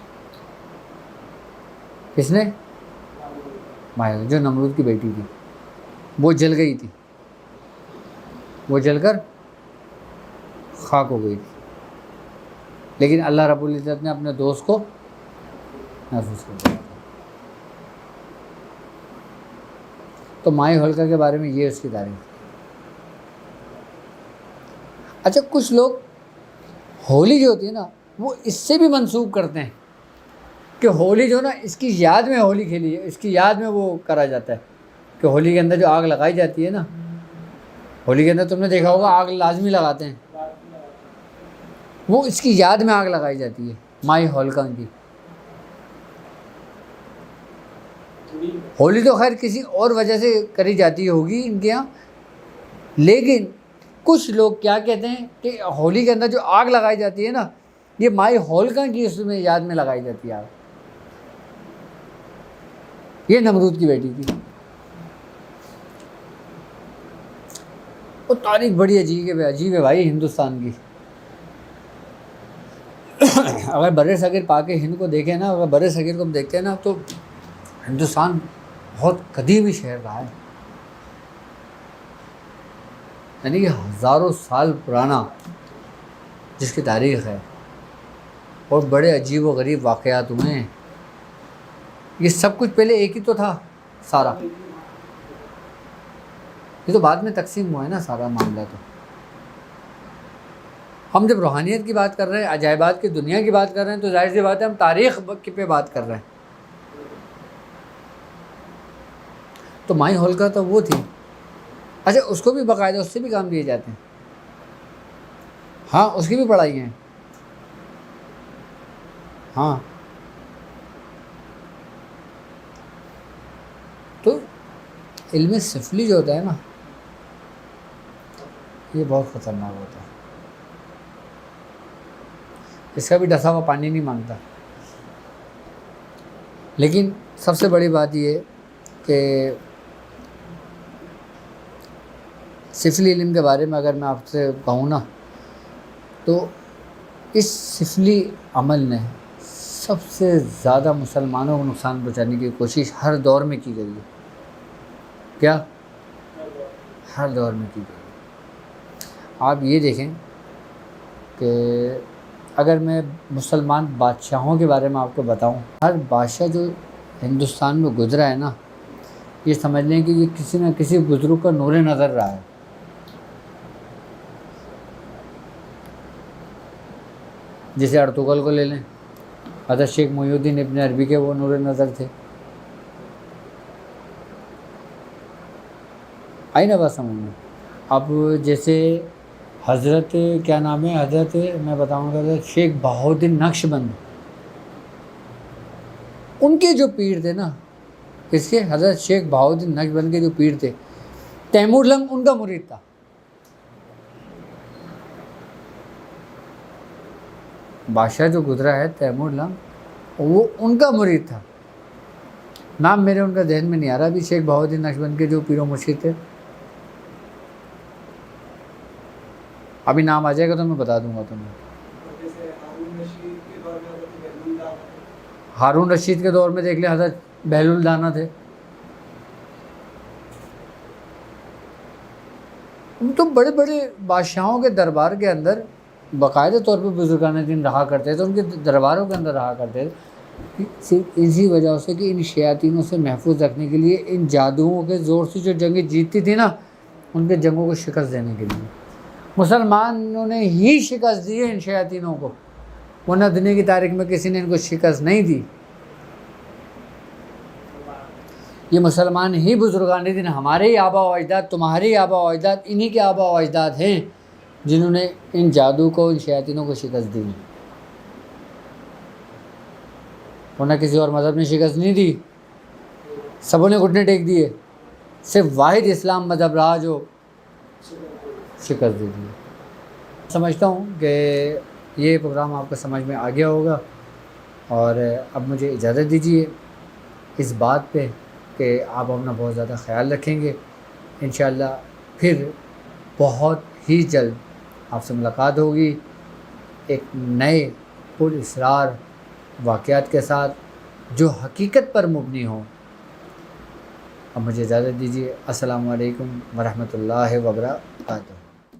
کس نے؟ مائی، جو نمرود کی بیٹی تھی، وہ جل گئی تھی. وہ جل کر خاک ہو گئی تھی. لیکن اللہ رب العزت نے اپنے دوست کو محفوظ کر دیا. تو مائی ہولکا کے بارے میں یہ اس کی تاریخ. اچھا، کچھ لوگ ہولی جو ہوتی ہے نا، وہ اس سے بھی منسوخ کرتے ہیں کہ ہولی جو نا اس کی یاد میں ہولی کھیلی ہے، اس کی یاد میں وہ کرا جاتا ہے. کہ ہولی کے اندر جو آگ لگائی جاتی ہے نا، ہولی کے اندر تم نے دیکھا ہوگا آگ لازمی لگاتے ہیں، وہ اس کی یاد میں آگ لگائی جاتی ہے مائی ہولکا کی. ہولی تو خیر کسی اور وجہ سے کری جاتی ہوگی ان کے یہاں، لیکن کچھ لوگ کیا کہتے ہیں کہ ہولی کے اندر جو آگ لگائی جاتی ہے نا، یہ مائی ہولکا کی اس میں یاد میں لگائی جاتی ہے آگ. یہ نمرود کی بیٹی تھی. وہ تاریخ بڑی عجیب ہے بھائی ہندوستان کی. اگر بر صغیر پاک ہند کو دیکھیں نا، اگر بر صغیر کو ہم دیکھتے ہیں نا، تو ہندوستان بہت قدیمی شہر رہا ہے، یعنی کہ ہزاروں سال پرانا جس کی تاریخ ہے، اور بڑے عجیب و غریب واقعات ہوئے ہیں. یہ سب کچھ پہلے ایک ہی تو تھا سارا، یہ تو بعد میں تقسیم ہوا ہے نا سارا معاملہ. تو ہم جب روحانیت کی بات کر رہے ہیں، عجائبات کی دنیا کی بات کر رہے ہیں، تو ظاہر سی بات ہے ہم تاریخ پہ بات کر رہے ہیں. تو مائی ہولکر تو وہ تھی. اچھا اس کو بھی باقاعدہ اس سے بھی کام دیے جاتے ہیں، ہاں اس کی بھی پڑھائی ہیں. ہاں تو علم سفلی جو ہوتا ہے نا، یہ بہت خطرناک ہوتا ہے. اس کا بھی ڈسا ہوا پانی نہیں مانگتا. لیکن سب سے بڑی بات یہ کہ سفلی علم کے بارے میں اگر میں آپ سے کہوں نا، تو اس سفلی عمل نے سب سے زیادہ مسلمانوں کو نقصان پہنچانے کی کوشش ہر دور میں کی گئی ہے. کیا؟ ہر دور میں کی گئی ہے. آپ یہ دیکھیں کہ اگر میں مسلمان بادشاہوں کے بارے میں آپ کو بتاؤں، ہر بادشاہ جو ہندوستان میں گزرا ہے نا، یہ سمجھ لیں کہ یہ کسی نہ کسی بزرگ کا نور نظر رہا ہے. جیسے ارطغرل کو لے لیں، حضرت شیخ محی الدین ابن عربی کے وہ نور نظر تھے. آئی نا بات سمجھ میں؟ اب جیسے حضرت کیا نام ہے، حضرت میں بتاؤں گا حضرت شیخ بہاؤالدین نقش بند، ان کے جو پیر تھے نا، اس کے حضرت شیخ بہاؤالدین نقش بند کے جو پیر تھے، تیمور لنگ ان کا مرید تھا. بادشاہ جو گزرا ہے تیمور لنگ، وہ ان کا مرید تھا. نام میرے ان کا ذہن میں نہیں آ رہا ابھی، شیخ بہاؤالدین نقش بند کے جو پیر و مرشد تھے. ابھی نام آ جائے گا تو میں بتا دوں گا تمہیں. ہارون رشید کے دور میں دیکھ لیں حضرت بہلول دانا تھے. تو بڑے بڑے بادشاہوں کے دربار کے اندر باقاعدہ طور پہ بزرگان دین رہا کرتے تھے، ان کے درباروں کے اندر رہا کرتے تھے، صرف اسی وجہ سے کہ ان شیاطینوں سے محفوظ رکھنے کے لیے، ان جادوؤں کے زور سے جو جنگیں جیتتی تھی نا، ان کے جنگوں کو شکست دینے کے لیے. مسلمانوں نے ہی شکست دی ہے ان شیاطینوں کو، ورنہ دنیا کی تاریخ میں کسی نے ان کو شکست نہیں دی. یہ مسلمان ہی بزرگان دین، ہمارے ہی آبا و اجداد، تمہارے ہی آبا و اجداد، انہی کے آبا و اجداد ہیں جنہوں نے ان جادو کو، ان شیاطینوں کو شکست دی، ورنہ کسی اور مذہب نے شکست نہیں دی. سبوں نے گھٹنے ٹیک دیے، صرف واحد اسلام مذہب رہا جو شکست دے دی. سمجھتا ہوں کہ یہ پروگرام آپ کو سمجھ میں آ گیا ہوگا، اور اب مجھے اجازت دیجیے اس بات پہ کہ آپ اپنا بہت زیادہ خیال رکھیں گے. انشاءاللہ پھر بہت ہی جلد آپ سے ملاقات ہوگی ایک نئے پر اسرار واقعات کے ساتھ جو حقیقت پر مبنی ہوں. اب مجھے اجازت دیجیے. السلام علیکم ورحمۃ اللہ وبرکاتہ.